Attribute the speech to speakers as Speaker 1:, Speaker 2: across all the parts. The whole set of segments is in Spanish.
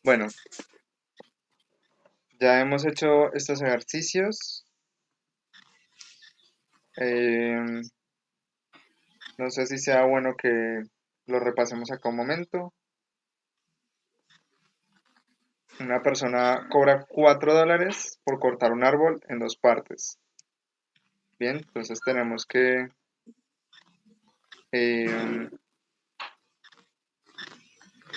Speaker 1: Bueno, ya hemos hecho estos ejercicios. Eh, no sé si sea bueno que lo repasemos acá un momento. Una persona cobra $4 por cortar un árbol en dos partes. Bien, entonces tenemos eh,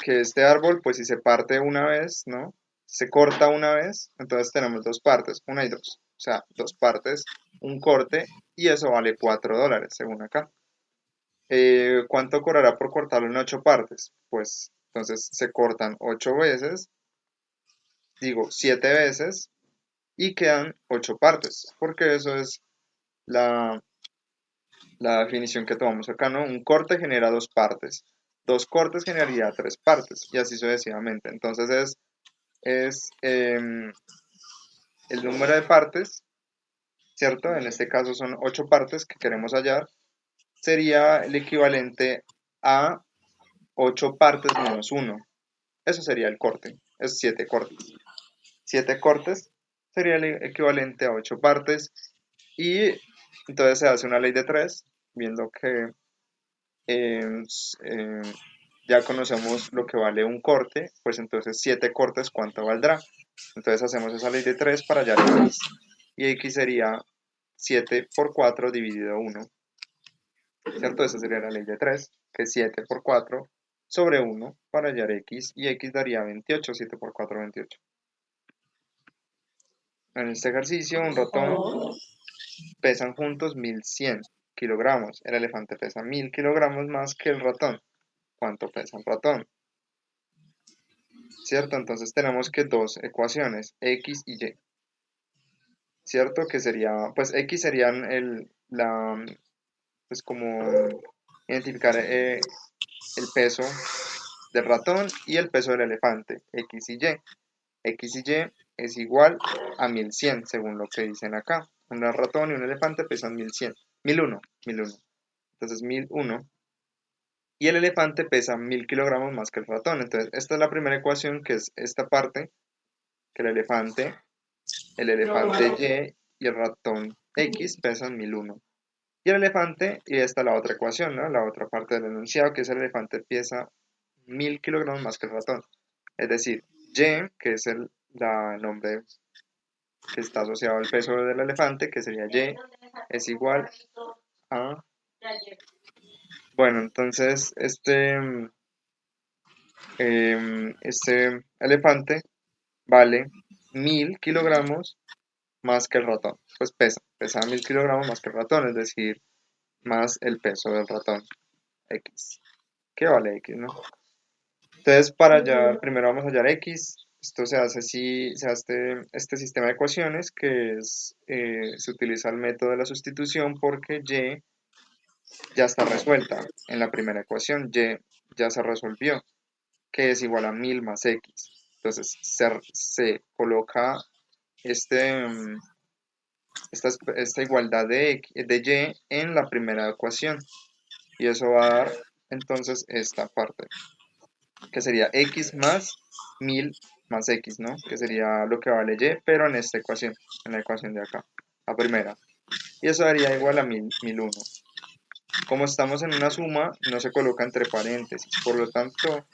Speaker 1: que este árbol, pues si se parte una vez, ¿no? Se corta una vez, entonces tenemos dos partes, una y dos. O sea, dos partes, un corte, y eso vale $4, según acá. ¿Cuánto cobrará por cortarlo en 8 partes? Pues entonces se cortan 8 veces, digo 7 veces, y quedan 8 partes, porque eso es la, la definición que tomamos acá, ¿no? Un corte genera dos partes, dos cortes generaría 3 partes, y así sucesivamente. Entonces es el número de partes, ¿cierto? En este caso son 8 partes que queremos hallar, sería el equivalente a 8 partes menos uno. Eso sería el corte, es 7 cortes. 7 cortes sería el equivalente a 8 partes, y entonces se hace una ley de 3, viendo que eh, eh, ya conocemos lo que vale un corte, pues entonces 7 cortes, ¿cuánto valdrá? Entonces hacemos esa ley de 3 para hallar x, y x sería 7 por 4 dividido 1, ¿cierto? Esa sería la ley de 3, que es 7 por 4 sobre 1 para hallar x, y x daría 28, 7 por 4, 28. En este ejercicio, un ratón pesan juntos 1100 kilogramos. El elefante pesa 1000 kilogramos más que el ratón. ¿Cuánto pesa el ratón? ¿Cierto? Entonces tenemos que dos ecuaciones, x y y. ¿Cierto? Que sería, pues x serían pues como identificar el peso del ratón y el peso del elefante, x y y. X y y es igual a 1100, según lo que dicen acá. Un ratón y un elefante pesan 1100, 1001, 1001. Entonces 1001. Y el elefante pesa 1000 kilogramos más que el ratón. Entonces esta es la primera ecuación, que es esta parte, que el elefante y el ratón X pesan 1001. Y el elefante, y esta es la otra ecuación, ¿no? La otra parte del enunciado, que es el elefante pesa 1000 kilogramos más que el ratón. Es decir, Y, que es el nombre que está asociado al peso del elefante, que sería Y, es igual a... Bueno, entonces este elefante vale 1000 kilogramos más que el ratón. Pues pesa 1000 kilogramos más que el ratón, es decir, más el peso del ratón, X. ¿Qué vale X, no? Entonces, para hallar, primero vamos a hallar X. Esto se hace si se hace este sistema de ecuaciones, que es, se utiliza el método de la sustitución, porque Y ya está resuelta. En la primera ecuación, Y ya se resolvió, que es igual a 1000 más X. Entonces, se coloca este, esta igualdad de Y en la primera ecuación, y eso va a dar entonces esta parte, que sería X más 1000 más X, ¿no? Que sería lo que vale Y, pero en esta ecuación, en la ecuación de acá, la primera. Y eso daría igual a 1001. Como estamos en una suma, no se coloca entre paréntesis, por lo tanto,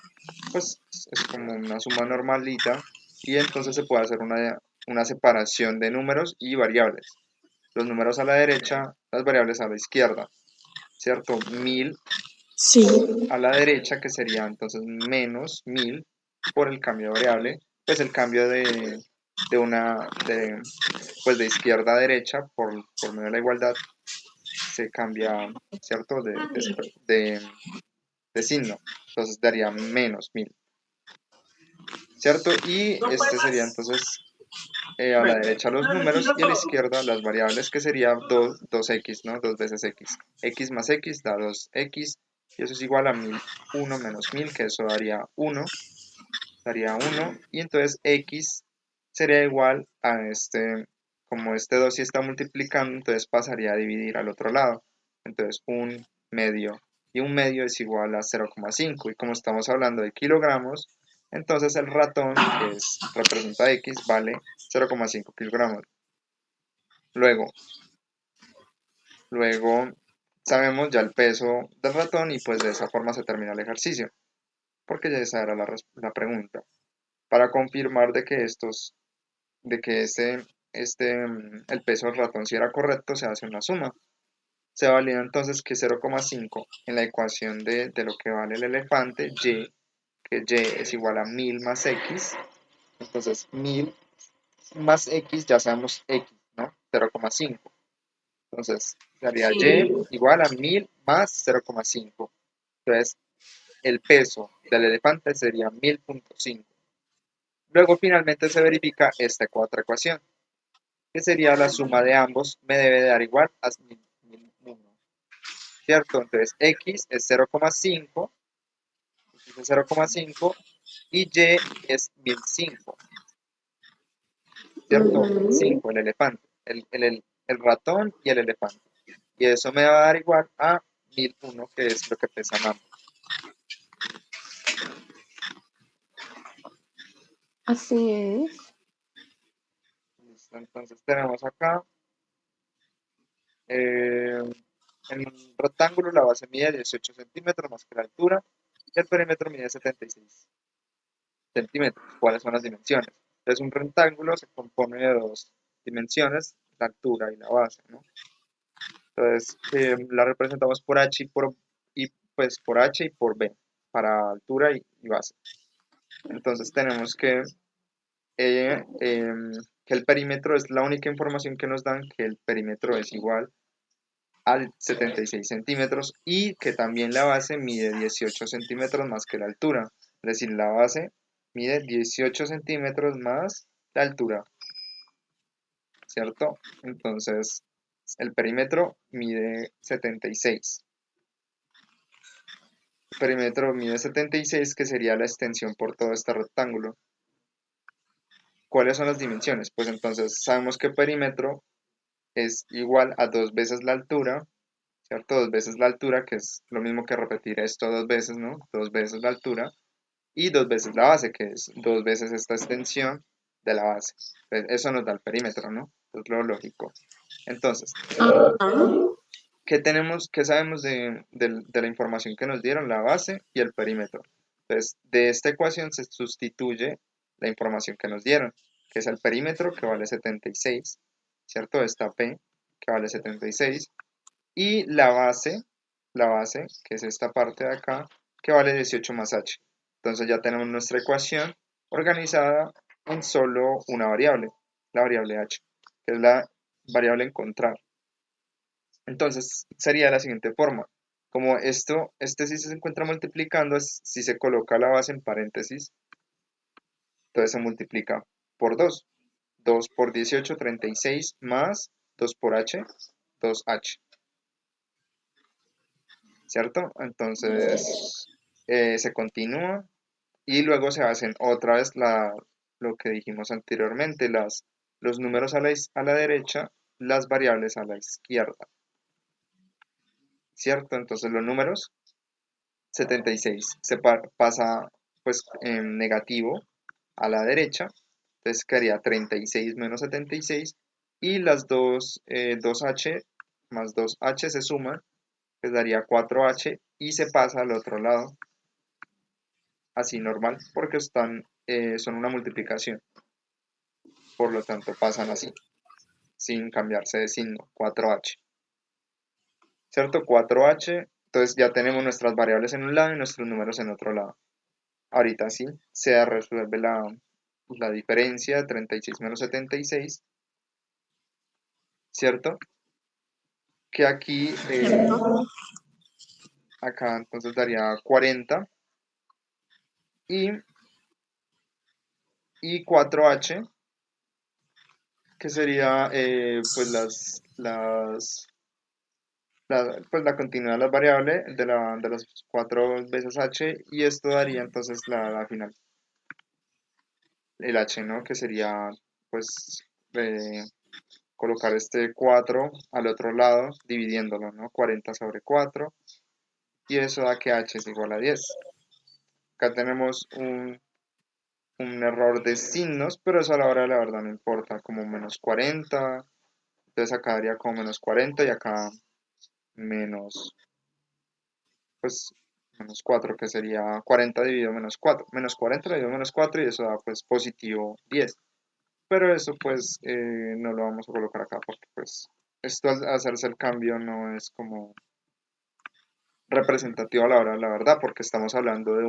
Speaker 1: pues es como una suma normalita, y entonces se puede hacer una separación de números y variables. Los números a la derecha, las variables a la izquierda, ¿cierto? 1000
Speaker 2: Sí,
Speaker 1: a la derecha, que sería entonces menos 1000 por el cambio de variable, pues el cambio de una, de, pues de izquierda a derecha por medio de la igualdad se cambia, ¿cierto? De signo, entonces daría menos 1000, ¿cierto? Y este sería entonces a la derecha los números y a la izquierda las variables, que sería 2x, ¿no? 2 veces x. X más x da 2x, y eso es igual a 1001 menos 1000, que eso daría 1, y entonces x sería igual a como este 2 sí está multiplicando, entonces pasaría a dividir al otro lado. Entonces 1 medio, y 1 medio es igual a 0,5, y como estamos hablando de kilogramos, Entonces el ratón, representa X, vale 0,5 kilogramos. Luego sabemos ya el peso del ratón y pues de esa forma se termina el ejercicio, porque ya esa era la pregunta. Para confirmar de que el peso del ratón si era correcto, se hace una suma. Se valida entonces que 0,5 en la ecuación de lo que vale el elefante, y, que y es igual a 1000 más x. Entonces 1000 más x, ya sabemos x, ¿no? 0,5. Entonces sería y
Speaker 2: Sí.
Speaker 1: igual a 1000 más 0,5. Entonces el peso del elefante sería 1000,5. Luego finalmente se verifica esta otra ecuación, que sería la suma de ambos me debe dar igual a 1001, ¿cierto? Entonces x es 0,5 y y es 1005, ¿cierto?
Speaker 2: Ujú.
Speaker 1: 1005, el elefante, el ratón y el elefante. Y eso me va a dar igual a 1001, que es lo que pesan ambos.
Speaker 2: Así es.
Speaker 1: Listo, entonces tenemos acá, eh, en un rectángulo la base mide 18 centímetros más que la altura y el perímetro mide 76 centímetros. ¿Cuáles son las dimensiones? Entonces un rectángulo se compone de dos dimensiones, la altura y la base, ¿no? Entonces la representamos por h y pues por h y por b, para altura y base. Entonces tenemos que el perímetro es la única información que nos dan, que el perímetro es igual al 76 centímetros y que también la base mide 18 centímetros más que la altura. Es decir, la base mide 18 centímetros más la altura, ¿cierto? Entonces, el perímetro mide 76. El perímetro mide 76, que sería la extensión por todo este rectángulo. ¿Cuáles son las dimensiones? Pues entonces sabemos que perímetro es igual a dos veces la altura, ¿cierto? Dos veces la altura, que es lo mismo que repetir esto dos veces, ¿no? Dos veces la altura, y dos veces la base, que es dos veces esta extensión de la base. Entonces, eso nos da el perímetro, ¿no? Es lo lógico. Entonces,
Speaker 2: Ajá.
Speaker 1: ¿qué sabemos de la información que nos dieron? La base y el perímetro. Entonces, de esta ecuación se sustituye la información que nos dieron, que es el perímetro, que vale 76, ¿cierto? Esta P, que vale 76, y la base, que es esta parte de acá, que vale 18 más h. Entonces ya tenemos nuestra ecuación organizada en solo una variable, la variable h, que es la variable encontrar. Entonces sería de la siguiente forma. Como este sí se encuentra multiplicando, si se coloca la base en paréntesis, entonces se multiplica por 2. 2 por 18, 36 más 2 por h, 2h. ¿Cierto? Entonces se continúa y luego se hacen otra vez lo que dijimos anteriormente, los números a la derecha, las variables a la izquierda. ¿Cierto? Entonces los números 76 pasa pues en negativo a la derecha, entonces quedaría 36 menos 76 y las 2h más 2h se suman, pues daría 4h y se pasa al otro lado, así normal, porque son una multiplicación, por lo tanto pasan así, sin cambiarse de signo, 4h, ¿cierto? 4h, entonces ya tenemos nuestras variables en un lado y nuestros números en otro lado. Ahorita sí, se resuelve la diferencia, 36 menos 76, ¿cierto? Que aquí,
Speaker 2: ¿Cierto?
Speaker 1: acá entonces daría 40 y, y 4h, que sería pues pues la continuidad de las variables de las 4 veces h, y esto daría entonces la final, el h, ¿no? Que sería pues eh, colocar este 4 al otro lado, dividiéndolo, ¿no? 40 sobre 4, y eso da que h es igual a 10. Acá tenemos un error de signos, pero eso a la hora de la verdad no importa, como menos 40, entonces acá daría como menos 40 y acá menos, pues, menos 4, que sería 40 dividido menos 4, menos 40 dividido menos 4 y eso da pues positivo 10. Pero eso pues no lo vamos a colocar acá porque pues esto al hacerse el cambio no es como representativo a la hora de la verdad porque estamos hablando de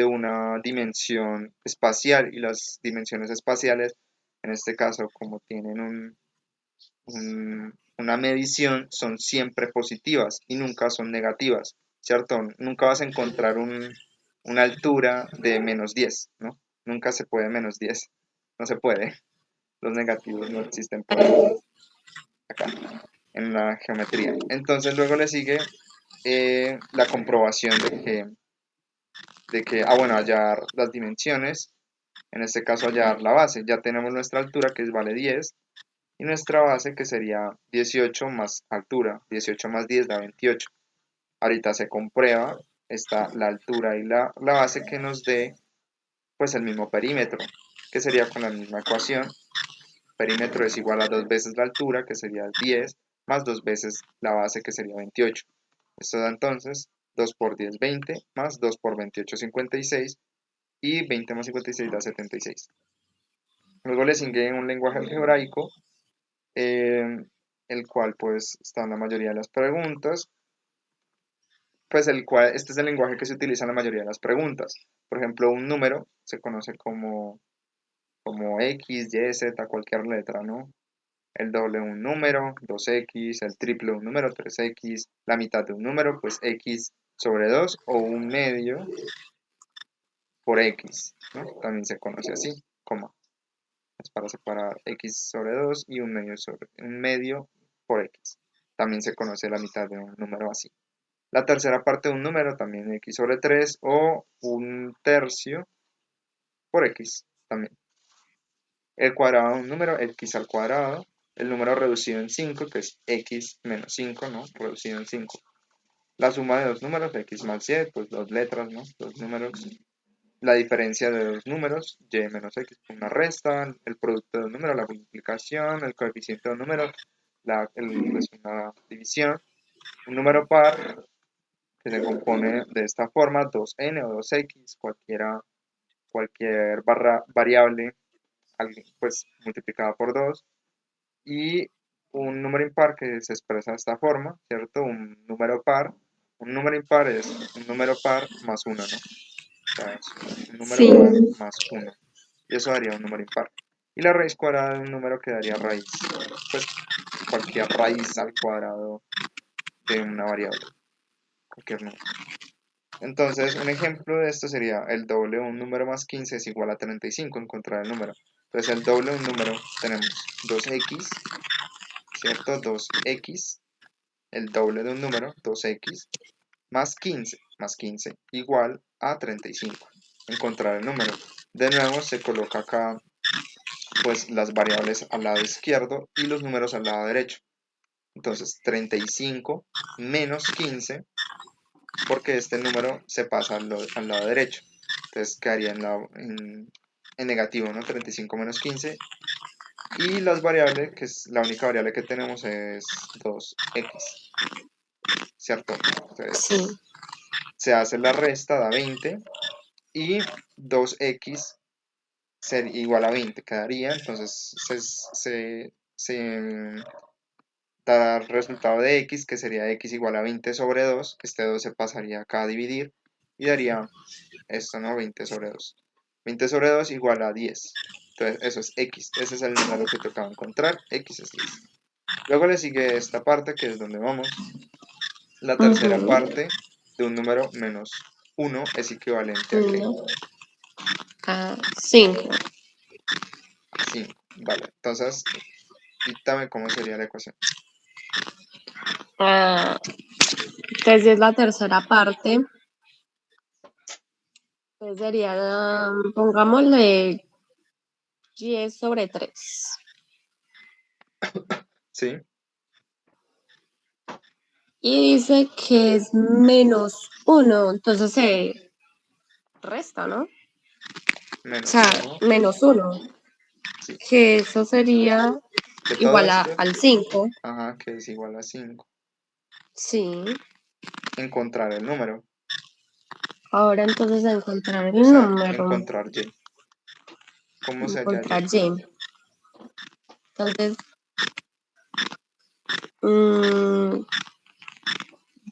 Speaker 1: una dimensión espacial y las dimensiones espaciales en este caso como tienen una medición son siempre positivas y nunca son negativas, ¿cierto? Nunca vas a encontrar una altura de menos 10, ¿no? Nunca se puede menos 10, no se puede. Los negativos no existen por acá en la geometría. Entonces luego le sigue la comprobación bueno, hallar las dimensiones, en este caso hallar la base. Ya tenemos nuestra altura que vale 10 y nuestra base que sería 18 más altura, 18 más 10 da 28. Ahorita se comprueba está la altura y la base que nos dé pues el mismo perímetro, que sería con la misma ecuación. Perímetro es igual a 2 veces la altura, que sería 10, más 2 veces la base, que sería 28. Esto da entonces 2 por 10, 20, más 2 por 28, 56, y 20 más 56 da 76. Luego le sigue un lenguaje algebraico, eh, el cual pues está en la mayoría de las preguntas, pues este es el lenguaje que se utiliza en la mayoría de las preguntas. Por ejemplo, un número se conoce como X, Y, Z, cualquier letra, ¿no? El doble un número, 2x, el triple un número, 3x, la mitad de un número, pues x sobre 2 o un medio por x, ¿no? También se conoce así, coma. Es para separar x sobre 2 y un medio por x. También se conoce la mitad de un número así. La tercera parte de un número también x sobre 3 o un tercio por x también. El cuadrado de un número, x al cuadrado. El número reducido en 5, que es x menos 5, ¿no? Reducido en 5. La suma de dos números, x más y, pues dos letras, ¿no? Dos números. La diferencia de dos números, y menos x, una resta. El producto de un número, la multiplicación. El coeficiente de un número, pues una división. Un número par que se compone de esta forma, 2n o 2x, cualquier variable, pues multiplicada por 2, y un número impar que se expresa de esta forma, ¿cierto? Un número impar es un número par más 1, ¿no? O sea, es un número
Speaker 2: Sí.
Speaker 1: par más 1, y eso daría un número impar. Y la raíz cuadrada de un número que daría raíz, pues cualquier raíz al cuadrado de una variable, cualquier número. Entonces, un ejemplo de esto sería el doble de un número más 15 es igual a 35, encontrar el número. Entonces, el doble de un número tenemos 2x, ¿cierto? 2x, el doble de un número, 2x, más 15 igual a 35. Encontrar el número. De nuevo se coloca acá pues las variables al lado izquierdo y los números al lado derecho. Entonces 35 menos 15, porque este número se pasa al lado derecho. Entonces quedaría en negativo, ¿no? 35 menos 15. Y las variables, que es la única variable que tenemos, es 2x, ¿cierto? Entonces
Speaker 2: Sí.
Speaker 1: se hace la resta, da 20, y 2x ser igual a 20 quedaría, entonces se da el resultado de x, que sería x igual a 20 sobre 2, este 2 se pasaría acá a dividir, y daría esto, ¿no? 20 sobre 2. 20 sobre 2 igual a 10, entonces eso es x, ese es el número que tocaba encontrar, x es 10. Luego le sigue esta parte, que es donde vamos. La tercera
Speaker 2: Ujú.
Speaker 1: parte de un número menos 1 es equivalente a ¿qué?
Speaker 2: 1 a 5.
Speaker 1: A 5. Vale, entonces, dictame cómo sería la ecuación.
Speaker 2: Entonces es la tercera parte. Entonces sería, pongámosle 10 sobre 3.
Speaker 1: ¿Sí?
Speaker 2: Y dice que es menos 1. Entonces se resta, ¿no? O
Speaker 1: menos
Speaker 2: sea,
Speaker 1: uno,
Speaker 2: -1,
Speaker 1: sí,
Speaker 2: que eso sería
Speaker 1: que todo
Speaker 2: igual
Speaker 1: esto,
Speaker 2: al 5.
Speaker 1: ajá, que es igual a 5.
Speaker 2: Sí.
Speaker 1: Encontrar el número,
Speaker 2: Ahora entonces a encontrar
Speaker 1: o
Speaker 2: el
Speaker 1: sea,
Speaker 2: número.
Speaker 1: encontrar y. ¿Cómo se halla
Speaker 2: Encontrar
Speaker 1: y?
Speaker 2: Y. Entonces, mm,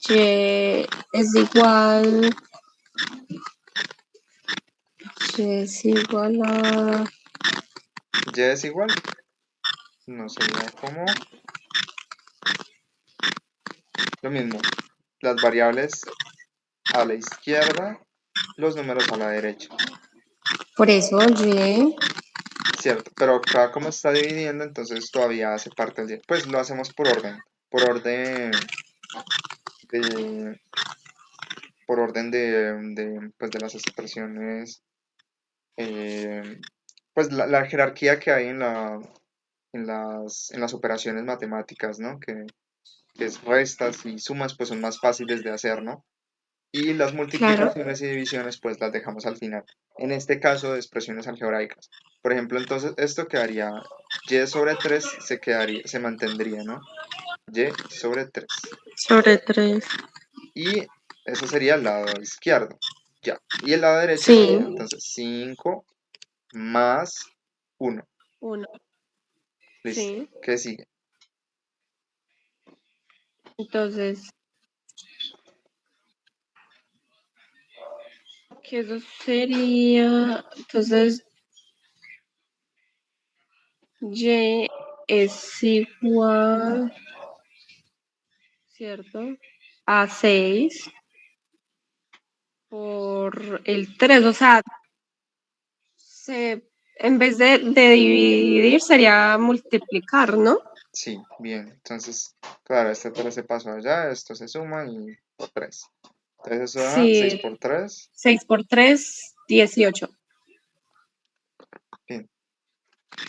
Speaker 2: Y es igual. Y es igual a.
Speaker 1: Y es igual, no sería como lo mismo, las variables a la izquierda, los números a la derecha,
Speaker 2: Por eso Y.
Speaker 1: ¿cierto? Pero acá como está dividiendo, entonces todavía hace parte del 10. Pues lo hacemos por orden de, pues de las expresiones, eh, pues la jerarquía que hay en las operaciones matemáticas, ¿no? Que es restas y sumas, pues son más fáciles de hacer, ¿no? Y las
Speaker 2: Claro.
Speaker 1: multiplicaciones y divisiones, pues las dejamos al final. En este caso de expresiones algebraicas. Por ejemplo, entonces esto quedaría y sobre 3 se mantendría, ¿no? Y sobre 3.
Speaker 2: Sobre 3.
Speaker 1: Y eso sería el lado izquierdo. Ya. Y el lado derecho
Speaker 2: Sí.
Speaker 1: sería entonces 5 más 1.
Speaker 2: 1.
Speaker 1: Listo.
Speaker 2: Sí.
Speaker 1: ¿Qué sigue?
Speaker 2: Entonces, que eso sería. Entonces, Y es igual, ¿cierto? A 6 por el 3. O sea, en vez de dividir sería multiplicar, ¿no?
Speaker 1: Sí, bien. Entonces, claro, este 3 se pasó allá, esto se suma y por 3. Entonces eso da 6
Speaker 2: Sí,
Speaker 1: por 3.
Speaker 2: 6 por 3, 18.
Speaker 1: Bien.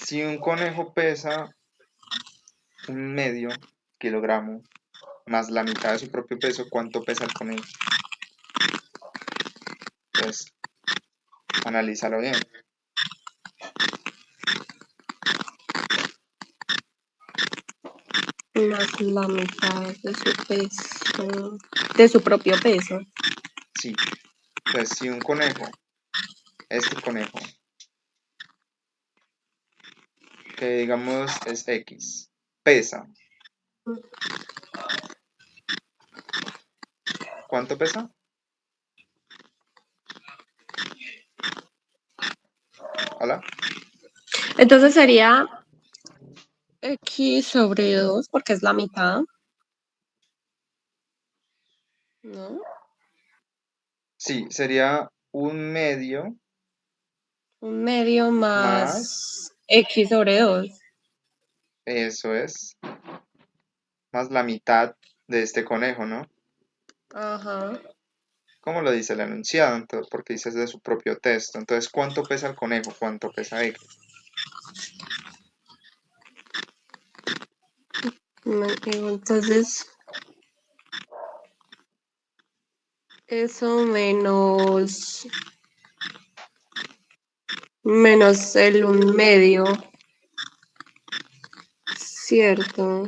Speaker 1: Si un conejo pesa un medio kilogramo más la mitad de su propio peso, ¿cuánto pesa el conejo? Entonces, analízalo bien.
Speaker 2: Más la mitad de su peso, de su propio peso.
Speaker 1: Sí. Entonces, si un conejo, este conejo, que digamos es X, pesa, ¿cuánto pesa? ¿Hola?
Speaker 2: Entonces sería X sobre 2 porque es la mitad, ¿no?
Speaker 1: Sí, sería un medio
Speaker 2: Un medio
Speaker 1: más,
Speaker 2: más X sobre 2.
Speaker 1: eso es, más la mitad de este conejo, ¿no?
Speaker 2: Ajá.
Speaker 1: ¿Cómo lo dice el enunciado? Entonces, porque dice de su propio texto. Entonces, ¿cuánto pesa el conejo? ¿Cuánto pesa X?
Speaker 2: Entonces, eso menos el un medio, ¿cierto?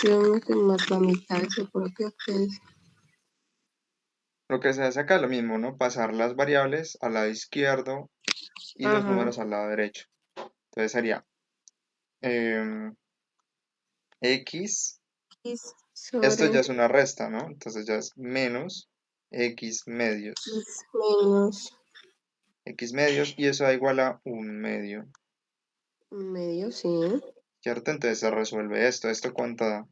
Speaker 2: Que más la mitad de su propio peso.
Speaker 1: Lo que se hace acá es lo mismo, ¿no? Pasar las variables al lado izquierdo y los
Speaker 2: Ajá.
Speaker 1: números al lado derecho. Entonces sería em, X,
Speaker 2: X
Speaker 1: esto
Speaker 2: sobre
Speaker 1: ya es una resta, ¿no? Entonces ya es menos X medios.
Speaker 2: X menos
Speaker 1: X medios y eso da igual a un medio,
Speaker 2: un medio, sí.
Speaker 1: ¿cierto? Entonces se resuelve esto. ¿Esto cuánto da?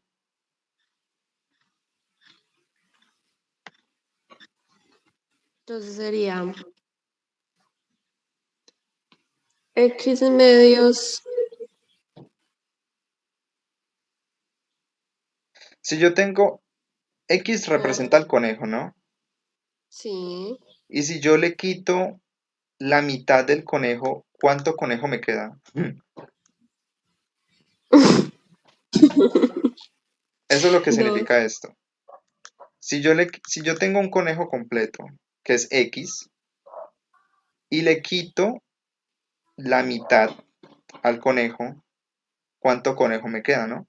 Speaker 2: Entonces sería X medios.
Speaker 1: Si yo tengo X
Speaker 2: Ajá.
Speaker 1: representa al conejo, ¿no?
Speaker 2: Sí.
Speaker 1: Y si yo le quito la mitad del conejo, ¿cuánto conejo me queda? Eso es lo que
Speaker 2: Dos.
Speaker 1: significa esto. Si yo tengo un conejo completo, que es X, y le quito la mitad al conejo, ¿cuánto conejo me queda, no?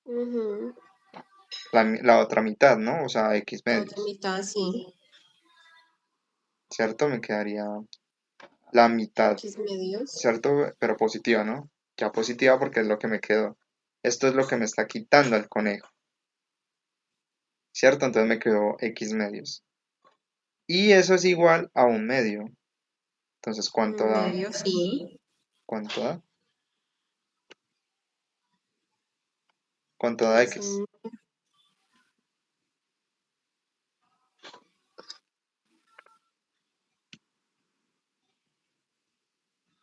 Speaker 2: Ujú.
Speaker 1: La otra mitad, ¿no? O sea, X
Speaker 2: La otra
Speaker 1: medios,
Speaker 2: mitad, sí.
Speaker 1: ¿cierto? Me quedaría la mitad,
Speaker 2: X medios.
Speaker 1: ¿cierto? Pero positiva, ¿no? Ya positiva porque es lo que me quedó. Esto es lo que me está quitando al conejo, ¿cierto? Entonces me quedó X medios. Y eso es igual a un medio. Entonces, ¿cuánto
Speaker 2: Un
Speaker 1: da?
Speaker 2: medio, sí.
Speaker 1: ¿Cuánto da? ¿Cuánto da
Speaker 2: Es
Speaker 1: X?
Speaker 2: un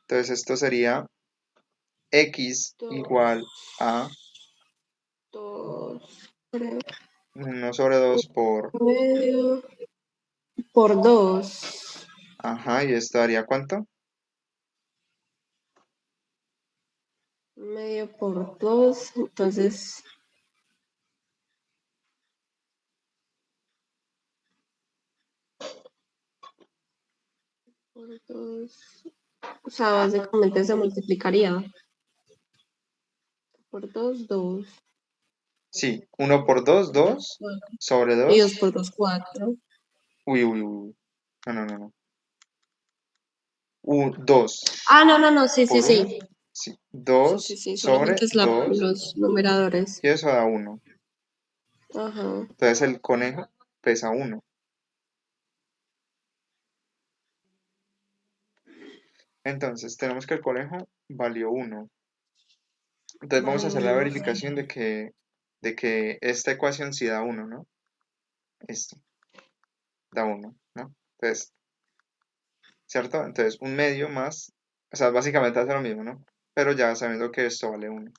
Speaker 1: Entonces esto sería X igual a
Speaker 2: dos, dos, creo.
Speaker 1: 1/2 por...
Speaker 2: Un medio por dos.
Speaker 1: Ajá, ¿y esto daría cuánto?
Speaker 2: Un medio por dos. Entonces, por dos. O sea, básicamente se multiplicaría. Por dos, dos.
Speaker 1: Sí, 1/2,
Speaker 2: Por dos,
Speaker 1: 2
Speaker 2: cuatro.
Speaker 1: sobre
Speaker 2: Y dos
Speaker 1: 2.
Speaker 2: por dos, cuatro.
Speaker 1: Uy, uy, uy. No, no, no, no. 2
Speaker 2: Ah, no, no, no, sí, sí,
Speaker 1: por 1.
Speaker 2: sí.
Speaker 1: Sí,
Speaker 2: Sí, sí,
Speaker 1: 2
Speaker 2: sí,
Speaker 1: sobre
Speaker 2: solamente es
Speaker 1: 2.
Speaker 2: los numeradores.
Speaker 1: Y eso da 1.
Speaker 2: Ajá.
Speaker 1: Entonces el conejo pesa 1. Entonces tenemos que el conejo valió 1. Entonces vamos a
Speaker 2: Vale,
Speaker 1: hacer la
Speaker 2: uno.
Speaker 1: verificación de que esta ecuación sí da 1, ¿no? Esto da 1, ¿no? Entonces, ¿cierto? Entonces un medio más, o sea, básicamente hace lo mismo, ¿no? Pero ya sabiendo que esto vale 1,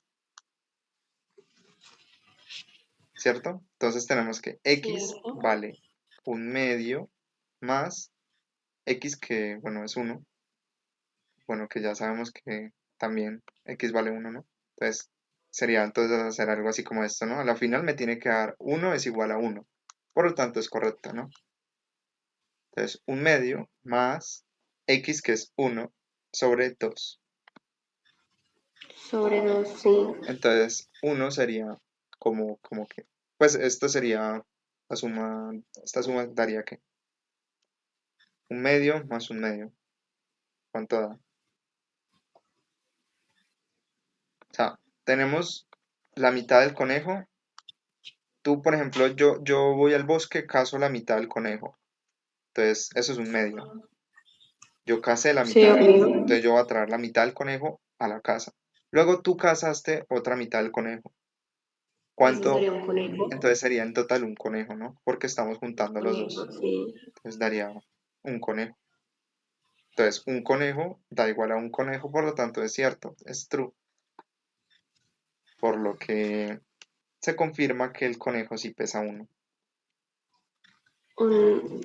Speaker 1: ¿cierto? Entonces tenemos que X
Speaker 2: Cierto.
Speaker 1: vale un medio más X que, bueno, es 1. Bueno, que ya sabemos que también X vale 1, ¿no? Entonces sería entonces hacer algo así como esto, ¿no? A la final me tiene que dar 1 es igual a 1. Por lo tanto es correcto, ¿no? Entonces un medio más X que es 1 sobre 2.
Speaker 2: Sobre dos, sí.
Speaker 1: Entonces, uno sería como que, pues esto sería la suma, esta suma daría que un medio más un medio. ¿Cuánto da? O sea, tenemos la mitad del conejo. Tú, por ejemplo, yo voy al bosque, cazo la mitad del conejo. Entonces, eso es un medio. Yo casé la
Speaker 2: Sí,
Speaker 1: mitad del conejo.
Speaker 2: obvio.
Speaker 1: Entonces, yo voy a traer la mitad del conejo a la casa. Luego tú cazaste otra mitad del conejo.
Speaker 2: Eso
Speaker 1: ¿Cuánto?
Speaker 2: sería un conejo.
Speaker 1: Entonces sería en total un conejo, ¿no? Porque estamos juntando los
Speaker 2: Conejo,
Speaker 1: dos.
Speaker 2: sí.
Speaker 1: Entonces daría un conejo. Entonces, un conejo da igual a un conejo, por lo tanto es cierto, es true. Por lo que se confirma que el conejo sí pesa 1.
Speaker 2: Un,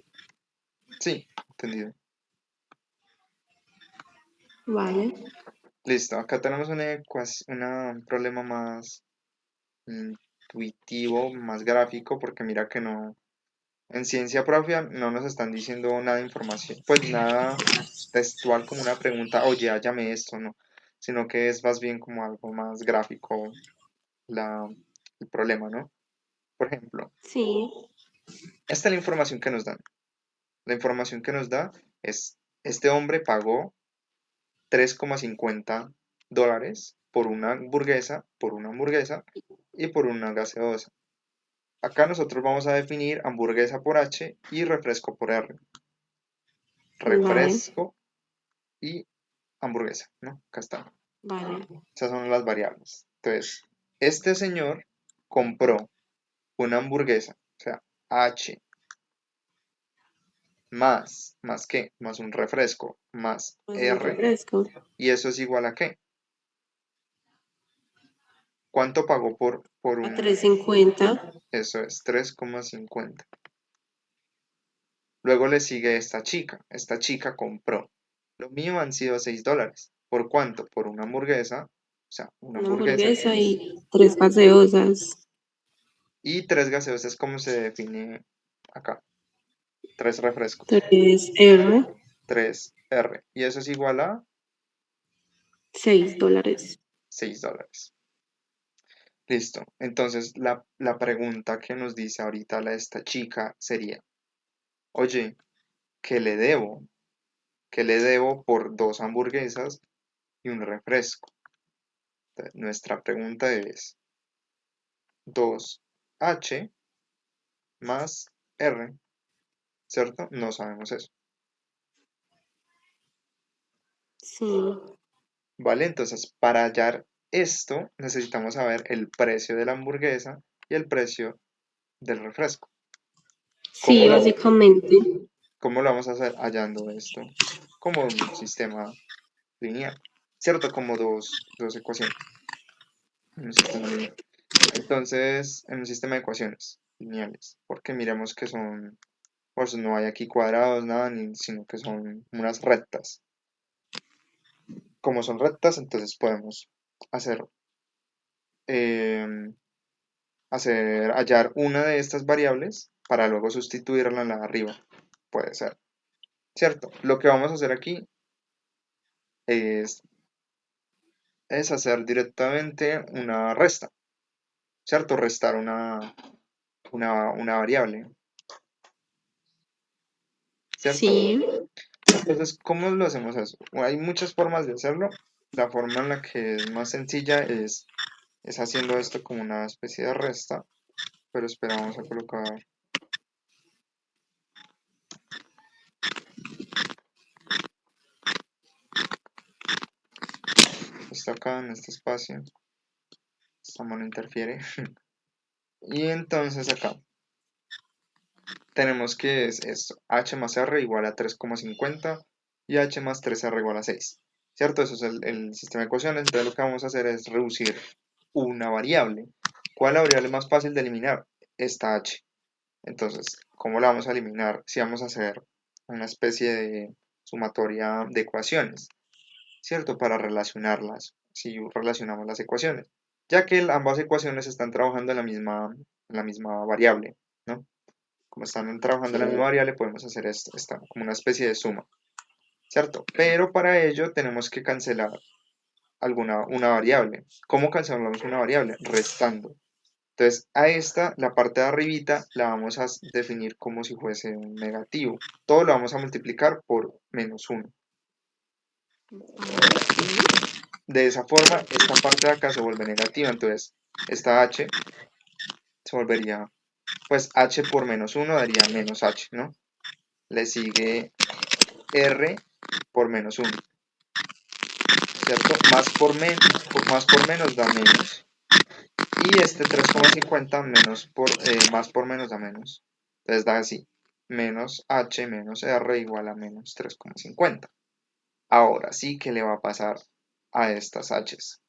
Speaker 1: Sí, entendido.
Speaker 2: vale.
Speaker 1: Listo, acá tenemos un problema más intuitivo, más gráfico, porque mira que no, en ciencia propia no nos están diciendo nada de información, pues nada textual como una pregunta, oye, hállame esto, no, sino que es más bien como algo más gráfico la, el problema, ¿no? Por ejemplo,
Speaker 2: Sí.
Speaker 1: esta es la información que nos dan. La información que nos da es, este hombre pagó 3,50 dólares por una hamburguesa y por una gaseosa. Acá nosotros vamos a definir hamburguesa por H y refresco por R.
Speaker 2: Vale.
Speaker 1: Refresco y hamburguesa, ¿no? Acá está.
Speaker 2: Vale.
Speaker 1: Esas son las variables. Entonces, este señor compró una hamburguesa, o sea, H más qué, más un refresco, más
Speaker 2: Pues un
Speaker 1: R,
Speaker 2: refresco.
Speaker 1: y eso es igual a qué. ¿Cuánto pagó por
Speaker 2: A
Speaker 1: un?
Speaker 2: 3.50.
Speaker 1: Eso es 3,50. Luego le sigue esta chica. Esta chica compró. Lo mío han sido 6 dólares. ¿Por cuánto? Por una hamburguesa. O sea, una
Speaker 2: Una
Speaker 1: hamburguesa
Speaker 2: hamburguesa y tres gaseosas.
Speaker 1: y 3 gaseosas, ¿cómo se define acá? 3 refrescos.
Speaker 2: Tres R.
Speaker 1: 3R. Y eso es igual a
Speaker 2: $6.
Speaker 1: $6. Listo. Entonces, la pregunta que nos dice ahorita esta chica sería, oye, ¿qué le debo? ¿Qué le debo por 2 hamburguesas y un refresco? Entonces, nuestra pregunta es 2H más R, ¿cierto? No sabemos eso.
Speaker 2: Sí,
Speaker 1: ¿Vale? Entonces, para hallar esto, necesitamos saber el precio de la hamburguesa y el precio del refresco. ¿Cómo
Speaker 2: sí,
Speaker 1: lo,
Speaker 2: básicamente.
Speaker 1: cómo lo vamos a hacer hallando esto? Como un sistema lineal, ¿cierto? Como dos ecuaciones en un sistema lineal. Entonces, en un sistema de ecuaciones lineales, porque miremos que son, pues no hay aquí cuadrados, nada, sino que son unas rectas. Como son rectas, entonces podemos hacer, em, hallar una de estas variables para luego sustituirla en la de arriba. Puede ser, ¿cierto? Lo que vamos a hacer aquí es, es hacer directamente una resta, ¿cierto? Restar una variable, ¿cierto?
Speaker 2: Sí,
Speaker 1: Entonces, ¿cómo lo hacemos eso? Hay muchas formas de hacerlo. La forma en la que es más sencilla es haciendo esto como una especie de resta, pero espera, vamos a colocar esto acá en este espacio, esta mano interfiere, y entonces acá tenemos que es esto, h más r igual a 3,50 y h más 3r igual a 6, ¿cierto? Eso es el sistema de ecuaciones, entonces lo que vamos a hacer es reducir una variable. ¿Cuál es la variable más fácil de eliminar? Esta h. Entonces, ¿cómo la vamos a eliminar? Si vamos a hacer una especie de sumatoria de ecuaciones, ¿cierto? Para relacionarlas, si relacionamos las ecuaciones, ya que ambas ecuaciones están trabajando en la misma variable, ¿no? Como están trabajando en la misma
Speaker 2: sí.
Speaker 1: variable, podemos hacer esto, como una especie de suma, ¿cierto? Pero para ello tenemos que cancelar una variable. ¿Cómo cancelamos una variable? Restando. Entonces, a esta, la parte de arribita, la vamos a definir como si fuese un negativo. Todo lo vamos a multiplicar por -1. De esa forma, esta parte de acá se vuelve negativa. Entonces, esta h se volvería, pues h por -1 daría -h, ¿no? Le sigue r por -1, ¿cierto? Más por menos da menos. Y este 3,50 más por menos da menos. Entonces da así, menos h menos r igual a menos 3,50. Ahora sí, ¿qué le va a pasar a estas h's?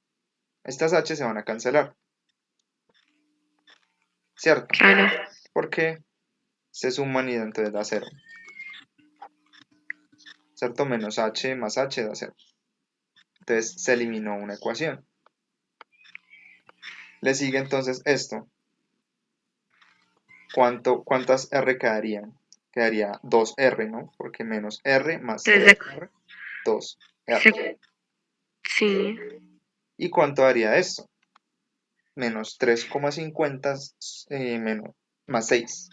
Speaker 1: Estas h se van a cancelar, ¿cierto?
Speaker 2: Claro.
Speaker 1: Porque se suman y entonces da 0, ¿cierto? Menos h más h da 0. Entonces se eliminó una ecuación. Le sigue entonces esto. ¿Cuántas r quedarían? Quedaría 2r, ¿no? Porque menos r más
Speaker 2: Entonces,
Speaker 1: 3r, 2r.
Speaker 2: se- sí,
Speaker 1: ¿Y cuánto daría esto? Menos 3,50 más 6.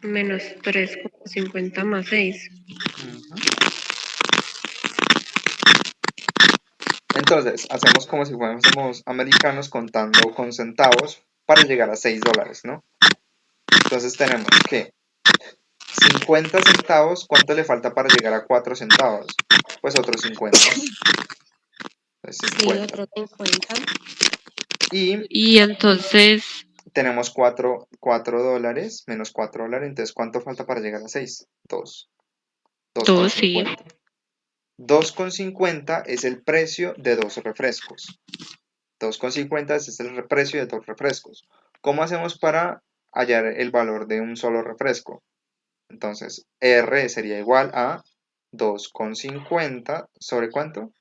Speaker 2: menos 3,50 más 6.
Speaker 1: Entonces, hacemos como si fuésemos americanos contando con centavos para llegar a $6, ¿no? Entonces tenemos que 50 centavos, ¿cuánto le falta para llegar a 4 centavos? Pues otros 50. Pues
Speaker 2: Sí,
Speaker 1: 50.
Speaker 2: otro 50.
Speaker 1: Y
Speaker 2: Y entonces,
Speaker 1: tenemos $4, menos $4. Entonces, ¿cuánto falta para llegar a 6? 2.
Speaker 2: 2, sí.
Speaker 1: 2,50. 2,50 es el precio de 2 refrescos. 2,50 es el precio de 2 refrescos. ¿Cómo hacemos para hallar el valor de un solo refresco? Entonces, R sería igual a 2,50 sobre ¿cuánto?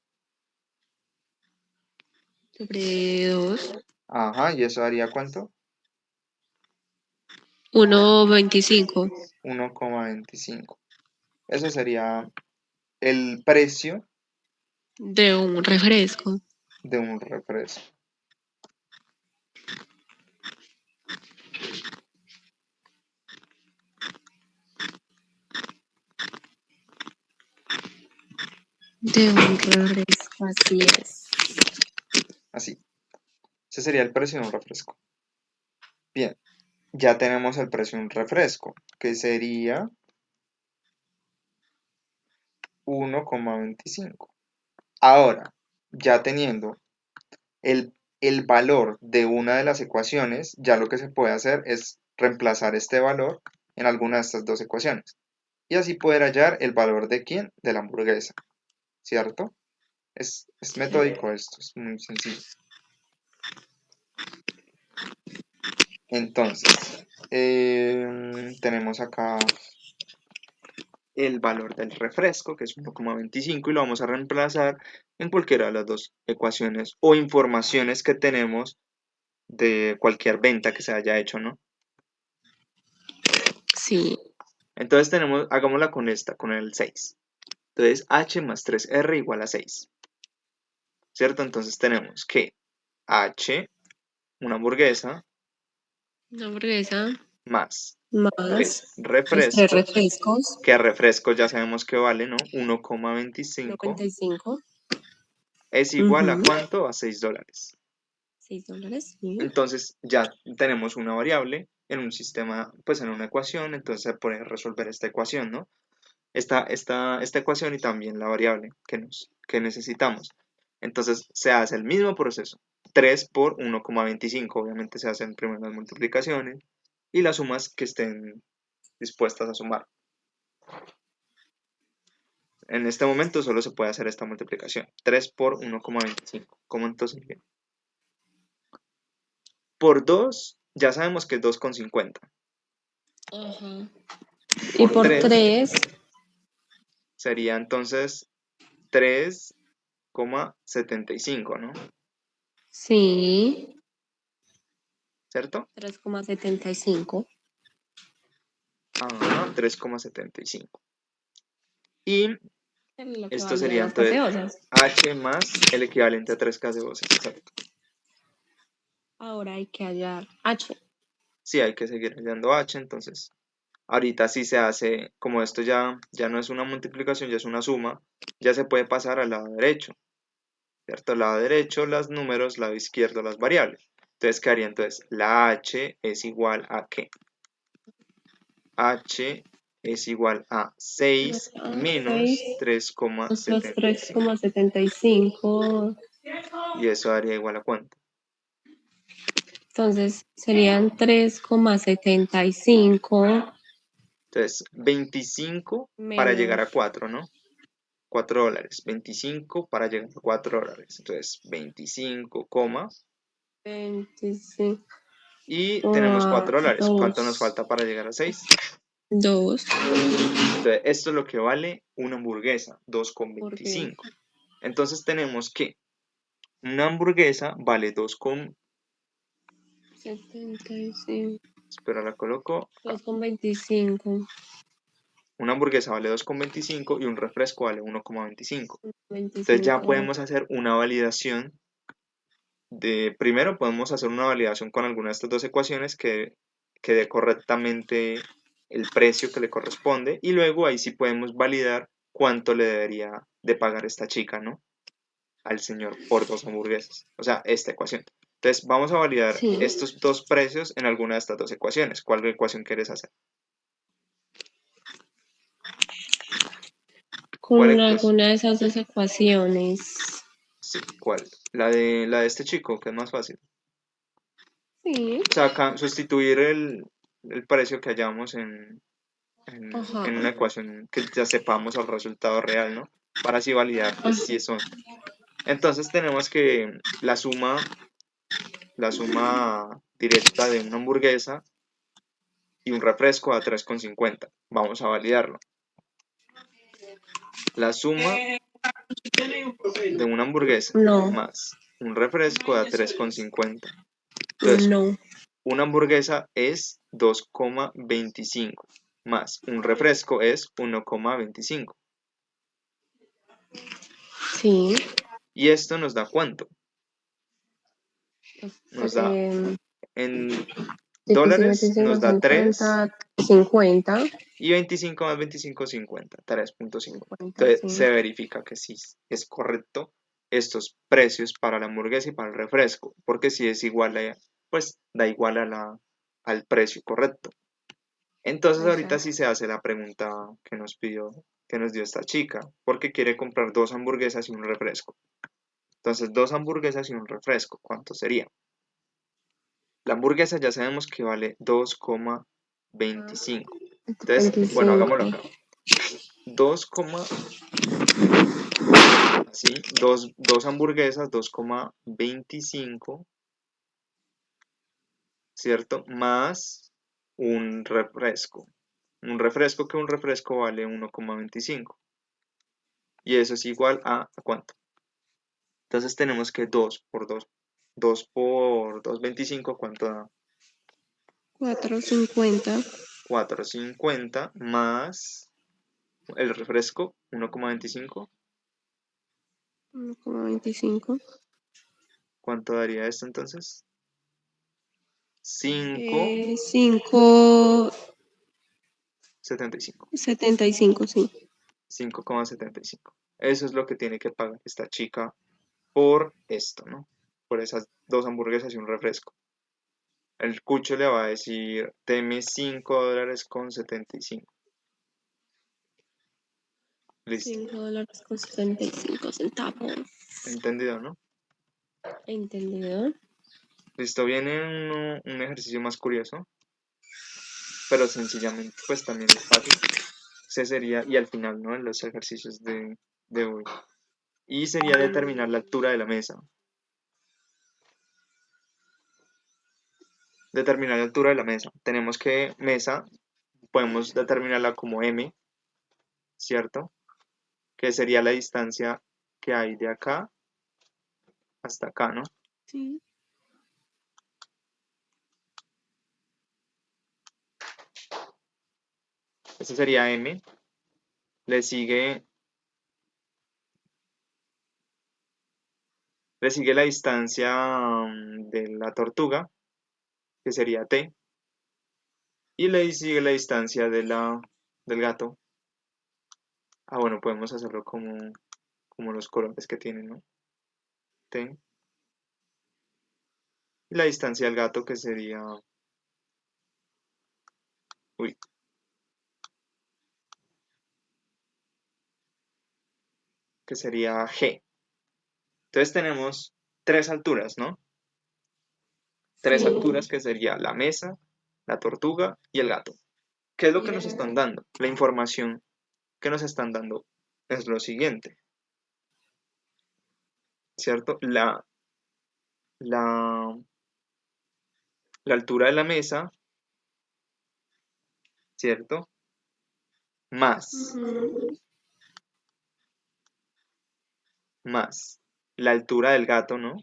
Speaker 2: Sobre 2.
Speaker 1: Ajá, ¿y eso daría cuánto?
Speaker 2: 1,25.
Speaker 1: 1,25. Eso sería el precio
Speaker 2: de un refresco.
Speaker 1: de un refresco.
Speaker 2: De un refresco, así es.
Speaker 1: Así. Ese sería el precio de un refresco. Bien, ya tenemos el precio de un refresco, que sería 1,25. Ahora, ya teniendo el, el valor de una de las ecuaciones, ya lo que se puede hacer es reemplazar este valor en alguna de estas dos ecuaciones. Y así poder hallar el valor de quién, de la hamburguesa, ¿cierto? Es metódico esto, es muy sencillo. Entonces, tenemos acá el valor del refresco, que es 1,25, y lo vamos a reemplazar en cualquiera de las dos ecuaciones o informaciones que tenemos de cualquier venta que se haya hecho, ¿no?
Speaker 2: Sí.
Speaker 1: Entonces tenemos, hagámosla con esta, con el 6. Entonces h más 3r igual a 6, ¿cierto? Entonces tenemos que h, una hamburguesa,
Speaker 2: Una hamburguesa
Speaker 1: más
Speaker 2: más
Speaker 1: 3
Speaker 2: los tres
Speaker 1: refrescos,
Speaker 2: refrescos,
Speaker 1: que refrescos ya sabemos que vale, ¿no? 1,25
Speaker 2: $1.25.
Speaker 1: es igual a
Speaker 2: Ujú.
Speaker 1: ¿cuánto? A $6.
Speaker 2: $6, sí.
Speaker 1: Entonces ya tenemos una variable en un sistema, pues en una ecuación, entonces se puede resolver esta ecuación, ¿no? Esta ecuación y también la variable que necesitamos. Entonces se hace el mismo proceso. 3 por 1,25, obviamente se hacen primero las multiplicaciones y las sumas que estén dispuestas a sumar. En este momento solo se puede hacer esta multiplicación. 3 por 1,25. ¿Cómo entonces? Por 2 ya sabemos que es 2,50.
Speaker 2: Ajá. Y
Speaker 1: Por
Speaker 2: por
Speaker 1: 3
Speaker 2: 3,
Speaker 1: sería entonces 3,75, ¿no?
Speaker 2: sí,
Speaker 1: ¿Cierto?
Speaker 2: 3,75.
Speaker 1: Ajá, 3,75. Y
Speaker 2: Es lo que
Speaker 1: esto
Speaker 2: valen
Speaker 1: sería
Speaker 2: las
Speaker 1: entonces
Speaker 2: gaseosas.
Speaker 1: H más el equivalente a 3 gaseosas, exacto.
Speaker 2: Ahora hay que hallar H.
Speaker 1: Sí, hay que seguir hallando H, entonces ahorita sí se hace, como esto ya no es una multiplicación, ya es una suma, ya se puede pasar al lado derecho, ¿cierto? Al lado derecho los números, lado izquierdo las variables. Entonces quedaría entonces, la H es igual a ¿qué? H es igual a 6
Speaker 2: 6
Speaker 1: menos
Speaker 2: los
Speaker 1: 3,75.
Speaker 2: 3,75.
Speaker 1: Y eso daría igual a ¿cuánto?
Speaker 2: Entonces serían 3,75
Speaker 1: Entonces, 25 para llegar
Speaker 2: menos
Speaker 1: a 4, ¿no? $4. 25 para llegar a $4. Entonces, 25,
Speaker 2: $25
Speaker 1: y tenemos
Speaker 2: a
Speaker 1: $4. ¿Cuánto nos
Speaker 2: 2.
Speaker 1: falta para llegar a 6?
Speaker 2: 2.
Speaker 1: Entonces, esto es lo que vale una hamburguesa,
Speaker 2: Porque
Speaker 1: 2,25. Entonces, tenemos que una hamburguesa vale 2,
Speaker 2: 75.
Speaker 1: espera, la coloco.
Speaker 2: 2,25.
Speaker 1: Una hamburguesa vale 2,25 y un refresco vale 1,25. Entonces ya
Speaker 2: 25.
Speaker 1: podemos hacer una validación primero podemos hacer una validación con alguna de estas dos ecuaciones que dé correctamente el precio que le corresponde y luego ahí sí podemos validar cuánto le debería de pagar esta chica, ¿no? Al señor por dos hamburguesas, o sea, esta ecuación. Entonces vamos a validar
Speaker 2: Sí,
Speaker 1: estos dos precios en alguna de estas dos ecuaciones. ¿Cuál ecuación quieres hacer? ¿Cuál
Speaker 2: con
Speaker 1: ecuación?
Speaker 2: alguna de esas dos ecuaciones.
Speaker 1: Sí, ¿cuál? La de este chico, que es más fácil.
Speaker 2: Sí.
Speaker 1: O sea, sustituir el precio que hallamos
Speaker 2: Ajá.
Speaker 1: en una ecuación que ya sepamos el resultado real, ¿no? Para así validar, pues, si son. Entonces tenemos que la suma directa de una hamburguesa y un refresco a 3,50. Vamos a validarlo. La suma de una hamburguesa
Speaker 2: No,
Speaker 1: más un refresco a 3,50. Entonces,
Speaker 2: no.
Speaker 1: una hamburguesa es 2,25. más un refresco es 1,25.
Speaker 2: Sí.
Speaker 1: ¿Y esto nos da cuánto? Nos da
Speaker 2: Eh,
Speaker 1: en
Speaker 2: 25,
Speaker 1: dólares,
Speaker 2: 25,
Speaker 1: nos da 3
Speaker 2: 50, 50.
Speaker 1: y 25 más 25, 50, 3,50.
Speaker 2: 50,
Speaker 1: Entonces
Speaker 2: sí.
Speaker 1: se verifica que sí es correcto estos precios para la hamburguesa y para el refresco, porque si es igual pues da igual al precio correcto. Entonces ahorita sí
Speaker 2: Exacto.
Speaker 1: se hace la pregunta que nos dio esta chica, porque quiere comprar 2 hamburguesas y un refresco. Entonces 2 hamburguesas y un refresco, ¿cuánto sería? La hamburguesa ya sabemos que vale 2,25. Entonces, bueno,
Speaker 2: 25.
Speaker 1: hagámoslo acá. 2, así, dos hamburguesas, 2,25, ¿cierto? Más un refresco. Un refresco vale 1,25. Y eso es igual ¿a cuánto? Entonces tenemos que 2 por 2,25, ¿cuánto da?
Speaker 2: 4.50.
Speaker 1: 4,50 más el refresco, 1,25.
Speaker 2: 1,25.
Speaker 1: ¿Cuánto daría esto entonces? 5,75.
Speaker 2: 5.75, sí.
Speaker 1: 5,75. Eso es lo que tiene que pagar esta chica por esto, ¿no? Por esas 2 hamburguesas y un refresco. El cucho le va a decir, deme $5,75. Listo.
Speaker 2: $5.75.
Speaker 1: ¿Entendido, no?
Speaker 2: ¿Entendido?
Speaker 1: Listo, viene un ejercicio más curioso, pero sencillamente, pues también es fácil. Ese sería, y al final, ¿no? En los ejercicios de hoy. Y sería determinar la altura de la mesa. Determinar la altura de la mesa. Tenemos que mesa, podemos determinarla como M, ¿cierto? Que sería la distancia que hay de acá hasta acá, ¿no?
Speaker 2: Sí.
Speaker 1: Ese sería M. Le sigue, le sigue la distancia de la tortuga, que sería T. Y le sigue la distancia del gato. Ah, bueno, podemos hacerlo como los colores que tienen, ¿no? T. Y la distancia del gato, que sería, uy, que sería G. Entonces tenemos 3 alturas, ¿no? Tres
Speaker 2: Sí.
Speaker 1: alturas que sería la mesa, la tortuga y el gato. ¿Qué es lo
Speaker 2: Y
Speaker 1: que nos
Speaker 2: el
Speaker 1: están
Speaker 2: gato.
Speaker 1: dando? La información que nos están dando es lo siguiente, ¿cierto? La, la altura de la mesa, ¿cierto? Más,
Speaker 2: Ujú.
Speaker 1: más la altura del gato, ¿no?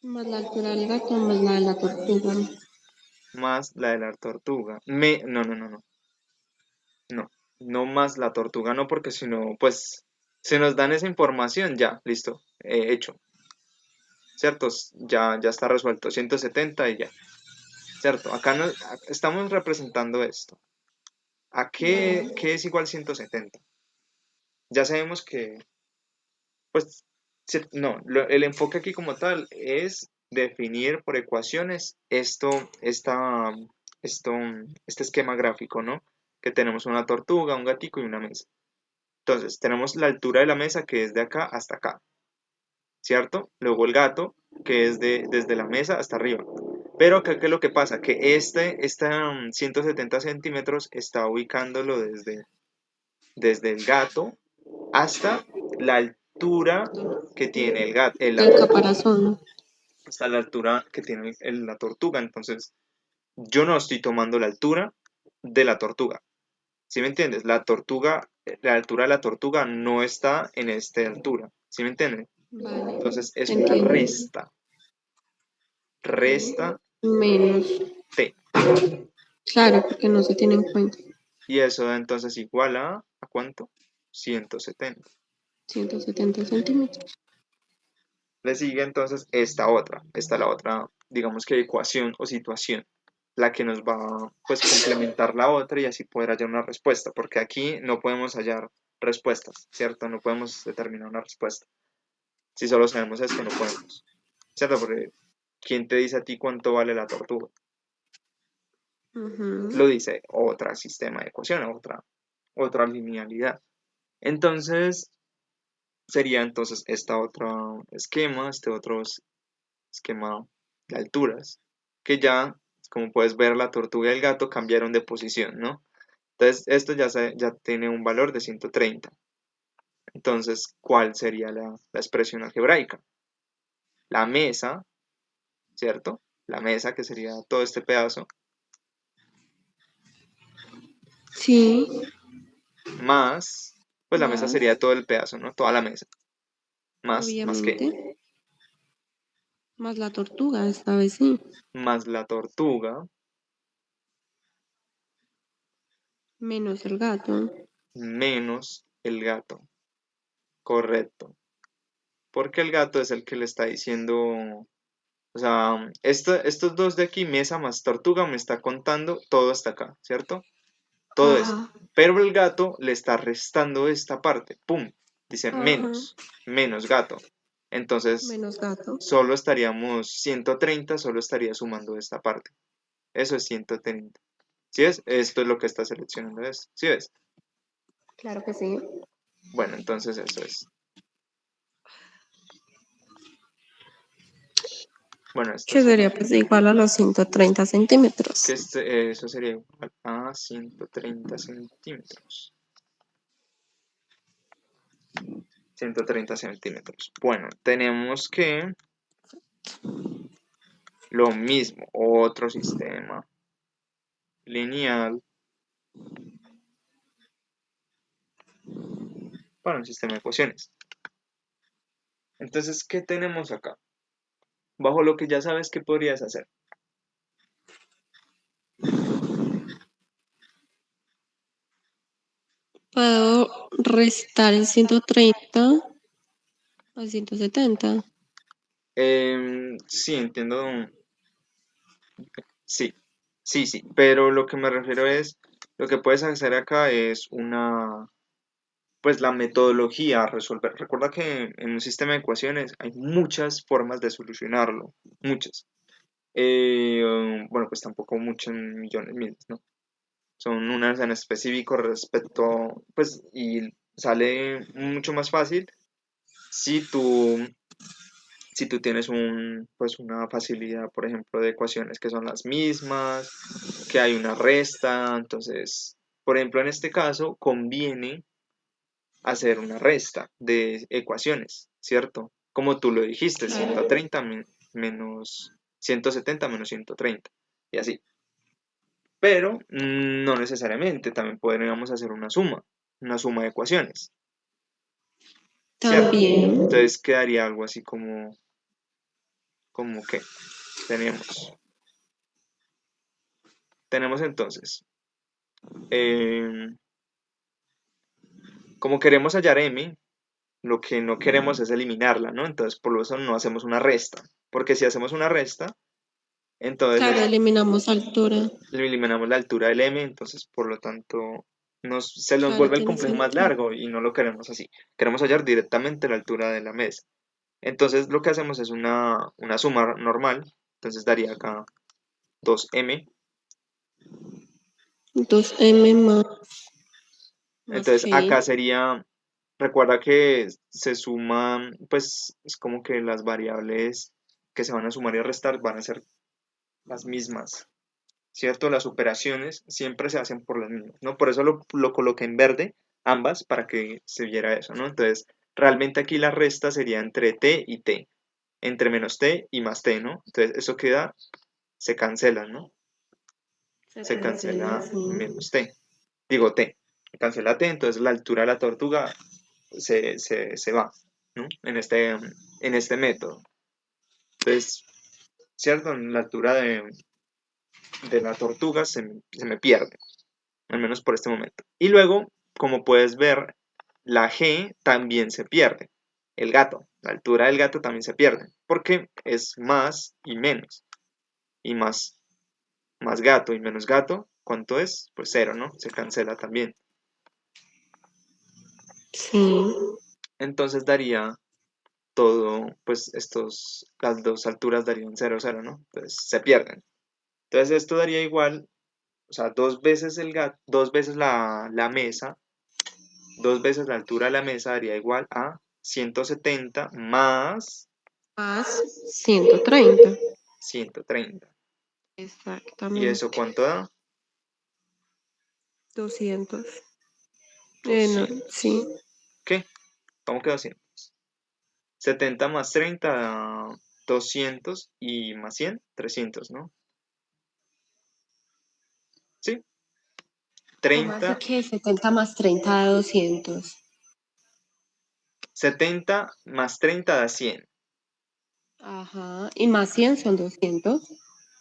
Speaker 2: Más la altura del gato, más la de la tortuga.
Speaker 1: Más la de la tortuga. No, no, no, no. No, no más la tortuga, no, porque si no, pues, si nos dan esa información, ya, listo, hecho, ¿cierto? Ya está resuelto, 170 y ya, ¿cierto? Acá estamos representando esto. ¿A qué,
Speaker 2: Vale.
Speaker 1: qué es igual 170? Ya sabemos que, pues, no, el enfoque aquí como tal es definir por ecuaciones esto, este esquema gráfico, ¿no? Que tenemos una tortuga, un gatico y una mesa. Entonces, tenemos la altura de la mesa que es de acá hasta acá, ¿cierto? Luego el gato, que es desde la mesa hasta arriba. Pero acá, ¿qué es lo que pasa? Que esta 170 centímetros está ubicándolo desde el gato hasta la altura que tiene la
Speaker 2: Del
Speaker 1: tortuga.
Speaker 2: caparazón.
Speaker 1: Hasta la altura que tiene la tortuga. Entonces, yo no estoy tomando la altura de la tortuga. ¿Sí me entiendes? La altura de la tortuga no está en esta altura. ¿Sí me entiendes?
Speaker 2: Vale.
Speaker 1: Entonces es una
Speaker 2: Entiendo.
Speaker 1: resta.
Speaker 2: Sí.
Speaker 1: Resta
Speaker 2: Menos.
Speaker 1: T.
Speaker 2: Claro, porque no se tiene en cuenta.
Speaker 1: Y eso da entonces igual ¿a cuánto? 170.
Speaker 2: 170 centímetros.
Speaker 1: Le sigue entonces esta la otra, digamos que ecuación o situación, la que nos va pues complementar la otra y así poder hallar una respuesta, porque aquí no podemos hallar respuestas, ¿cierto? No podemos determinar una respuesta. Si solo sabemos esto, no podemos, ¿cierto? Porque ¿quién te dice a ti cuánto vale la tortuga?
Speaker 2: Ujú.
Speaker 1: Lo dice otro sistema de ecuaciones, otra linealidad. Entonces, sería entonces este otro esquema de alturas, que ya, como puedes ver, la tortuga y el gato cambiaron de posición, ¿no? Entonces, esto ya tiene un valor de 130. Entonces, ¿cuál sería la expresión algebraica? La mesa, ¿cierto? La mesa, que sería todo este pedazo,
Speaker 2: Sí,
Speaker 1: más, pues la mesa
Speaker 2: más,
Speaker 1: sería todo el pedazo, ¿no? Toda la mesa. Más qué,
Speaker 2: obviamente, más la tortuga, esta vez sí.
Speaker 1: más la tortuga,
Speaker 2: Menos el gato.
Speaker 1: menos el gato. Correcto. Porque el gato es el que le está diciendo, o sea, estos dos de aquí, mesa más tortuga, me está contando todo hasta acá, ¿cierto? Todo eso.
Speaker 2: Ajá,
Speaker 1: Pero el gato le está restando esta parte. ¡Pum! Dice
Speaker 2: ajá.
Speaker 1: menos gato. Entonces,
Speaker 2: Menos gato.
Speaker 1: solo estaríamos 130, solo estaría sumando esta parte. Eso es 130. ¿Sí ves? Esto es lo que está seleccionando esto. ¿Sí ves?
Speaker 2: Claro que sí.
Speaker 1: Bueno, entonces eso es. Bueno, esto
Speaker 2: Que
Speaker 1: sería.
Speaker 2: sería pues igual a los 130 centímetros.
Speaker 1: Eso sería igual a 130 centímetros. 130 centímetros. Bueno, tenemos que lo mismo, otro sistema lineal para un sistema de ecuaciones. Entonces, ¿qué tenemos acá? Bajo lo que ya sabes, ¿qué podrías hacer?
Speaker 2: Puedo restar el 130 al 170.
Speaker 1: Sí, entiendo. Sí, sí, pero lo que me refiero es, lo que puedes hacer acá es pues la metodología a resolver. Recuerda que en un sistema de ecuaciones hay muchas formas de solucionarlo, muchas. Bueno, pues tampoco muchos millones, miles, ¿no? Son unas en específico respecto, pues, y sale mucho más fácil si tú tienes pues una facilidad, por ejemplo, de ecuaciones que son las mismas, que hay una resta, entonces, por ejemplo, en este caso conviene hacer una resta de ecuaciones, ¿cierto? Como tú lo dijiste,
Speaker 2: Claro.
Speaker 1: 130 menos 170 menos 130 y así. Pero no necesariamente, también podríamos hacer una suma de ecuaciones, ¿cierto?
Speaker 2: También.
Speaker 1: Entonces quedaría algo así como que tenemos. Tenemos entonces, em, como queremos hallar m, lo que no queremos es eliminarla, ¿no? Entonces por eso no hacemos una resta, porque si hacemos una resta, entonces
Speaker 2: Claro, eliminamos altura.
Speaker 1: eliminamos la altura del m, entonces por lo tanto se nos
Speaker 2: Claro,
Speaker 1: vuelve el
Speaker 2: tiene
Speaker 1: complejo más
Speaker 2: sentido.
Speaker 1: largo y no lo queremos así. Queremos hallar directamente la altura de la mesa. Entonces lo que hacemos es una suma normal, entonces daría acá 2m.
Speaker 2: 2m más
Speaker 1: Entonces
Speaker 2: g.
Speaker 1: acá sería, recuerda que se suman, pues es como que las variables que se van a sumar y restar van a ser las mismas, ¿cierto? Las operaciones siempre se hacen por las mismas, ¿no? Por eso lo coloqué en verde, ambas, para que se viera eso, ¿no? Entonces, realmente aquí la resta sería entre t y t, entre menos t y más t, ¿no? Entonces, eso queda, se cancela, ¿no?
Speaker 2: Se
Speaker 1: Se
Speaker 2: cancela,
Speaker 1: cancela
Speaker 2: sí.
Speaker 1: menos t, digo t, cancela t, entonces la altura de la tortuga se va, ¿no? En este método. Entonces, ¿cierto? La altura de la tortuga se me pierde, al menos por este momento. Y luego, como puedes ver, la G también se pierde. El gato, la altura del gato también se pierde, porque es más y menos. Y más gato y menos gato, ¿cuánto es? Pues cero, ¿no? Se cancela también.
Speaker 2: Sí.
Speaker 1: Entonces daría todo, pues las dos alturas darían cero, cero, ¿no? Entonces se pierden. Entonces esto daría igual, o sea, dos veces el gato, dos veces la mesa, dos veces la altura de la mesa daría igual a 170 más
Speaker 2: Más 130.
Speaker 1: 130. ¿Y eso
Speaker 2: Exactamente.
Speaker 1: cuánto da?
Speaker 2: 200. No, sí.
Speaker 1: 200. ¿Qué? ¿Cómo que 200? 70 más 30 da 200 y más 100, 300, ¿no? Sí,
Speaker 2: ¿Cómo así
Speaker 1: 30,
Speaker 2: que 70 más 30 da 200?
Speaker 1: 70 más 30 da 100.
Speaker 2: Ajá. Y más 100 son 200.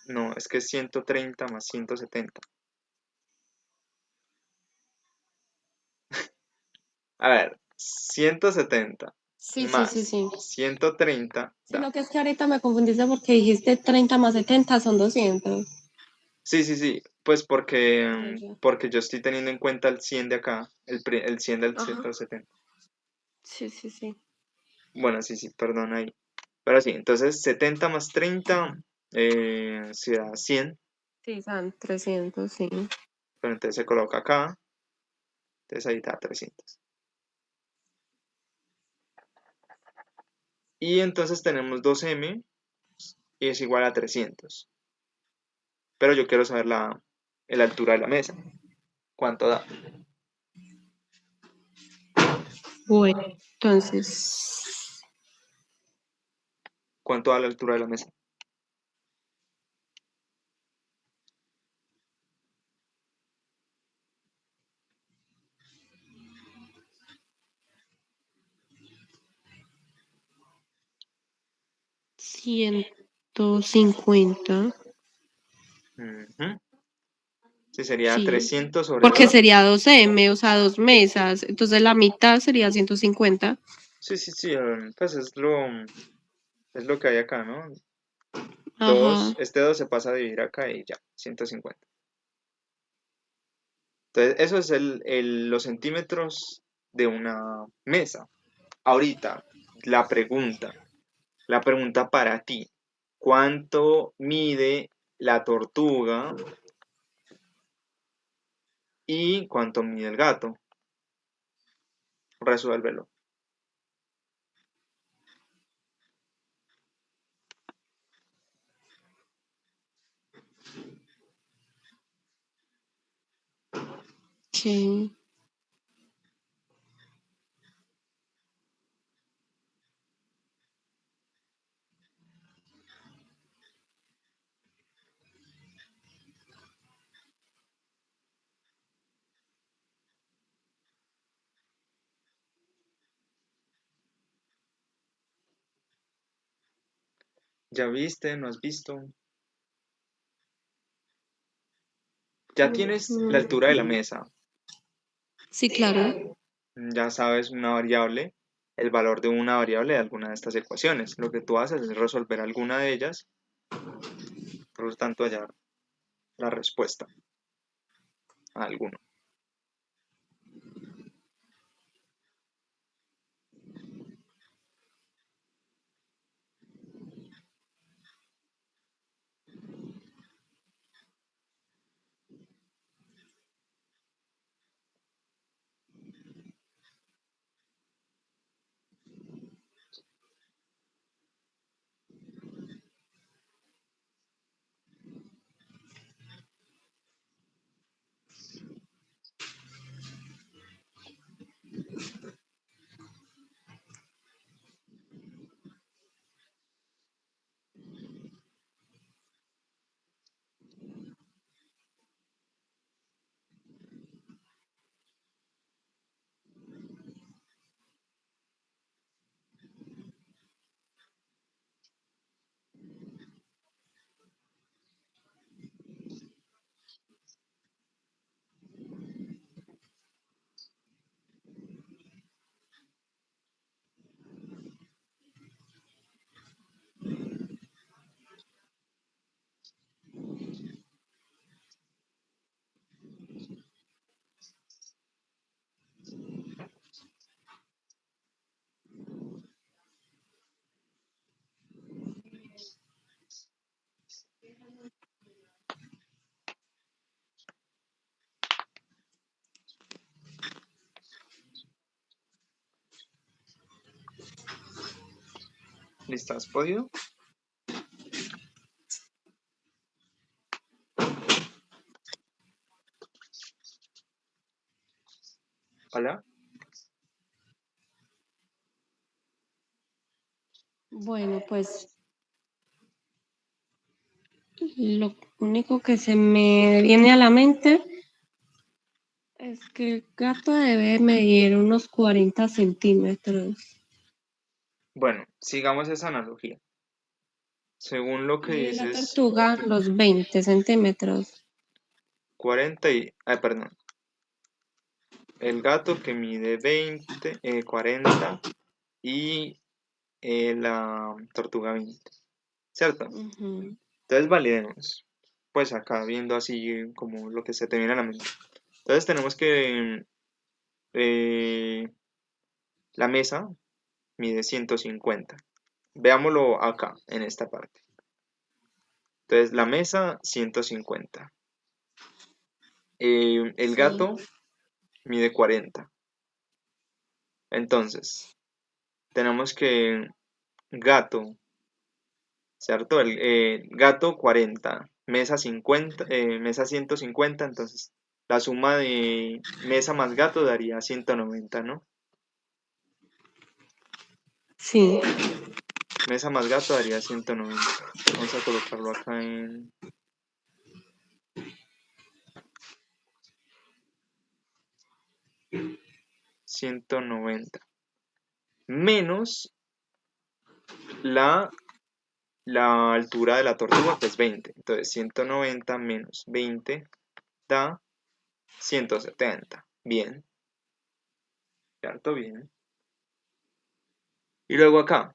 Speaker 1: No, es que es 130 más 170. A ver, 170
Speaker 2: Sí, sí, sí,
Speaker 1: más
Speaker 2: sí.
Speaker 1: 130 da.
Speaker 2: Sino que es que ahorita me confundiste porque dijiste 30 más 70 son 200.
Speaker 1: Sí, sí, sí, pues porque,
Speaker 2: Ya, ya.
Speaker 1: porque yo estoy teniendo en cuenta el 100 de acá, el 100 del
Speaker 2: Ajá.
Speaker 1: 170.
Speaker 2: Sí, sí, sí.
Speaker 1: Bueno, sí, sí, perdón ahí. Pero sí, entonces 70 más 30 se da 100,
Speaker 2: Sí, son 300, sí.
Speaker 1: pero entonces se coloca acá, entonces ahí da 300. Y entonces tenemos 2m y es igual a 300. Pero yo quiero saber la altura de la mesa. ¿Cuánto da?
Speaker 2: Bueno, entonces,
Speaker 1: ¿Cuánto da la altura de la mesa?
Speaker 2: 150.
Speaker 1: Ujú. Sí, sería
Speaker 2: Sí.
Speaker 1: 300 sobre
Speaker 2: Porque
Speaker 1: 2.
Speaker 2: sería 2M, o sea, dos mesas. Entonces la mitad sería 150.
Speaker 1: Sí, sí, sí, pues es lo que hay acá, ¿no?
Speaker 2: Ajá.
Speaker 1: 2, este 2 se pasa a dividir acá y ya, 150. Entonces, eso es los centímetros de una mesa. Ahorita, la pregunta, la pregunta para ti. ¿Cuánto mide la tortuga y cuánto mide el gato? Resuélvelo.
Speaker 2: Ok.
Speaker 1: ¿Ya viste? ¿No has visto? Ya tienes la altura de la
Speaker 2: Ujú.
Speaker 1: mesa.
Speaker 2: Sí, claro.
Speaker 1: Ya sabes una variable, el valor de una variable de alguna de estas ecuaciones. Lo que tú haces es resolver alguna de ellas, por lo tanto hallar la respuesta a alguno. ¿Listo? ¿Has podido? ¿Hola?
Speaker 2: Bueno, pues lo único que se me viene a la mente es que el gato debe medir unos 40 centímetros
Speaker 1: Bueno, sigamos esa analogía. Según lo que
Speaker 2: y la
Speaker 1: dices,
Speaker 2: tortuga los 20 centímetros.
Speaker 1: 40 y... Ah, perdón. El gato que mide 20, 40 y la tortuga 20, ¿cierto?
Speaker 2: Ujú.
Speaker 1: Entonces validemos. Pues acá viendo así como lo que se te viene a la mente. Entonces tenemos que eh, la mesa mide 150. Veámoslo acá, en esta parte. Entonces la mesa 150. El
Speaker 2: Sí,
Speaker 1: gato mide 40. Entonces, tenemos que gato, ¿cierto? El gato 40, mesa 50, mesa 150, entonces la suma de mesa más gato daría 190, ¿no?
Speaker 2: sí,
Speaker 1: Mesa más gato daría 190. Vamos a colocarlo acá en 190. Menos la, la altura de la tortuga, que es 20. Entonces 190 menos 20 da 170. Bien, ¿cierto? Bien. Y luego acá,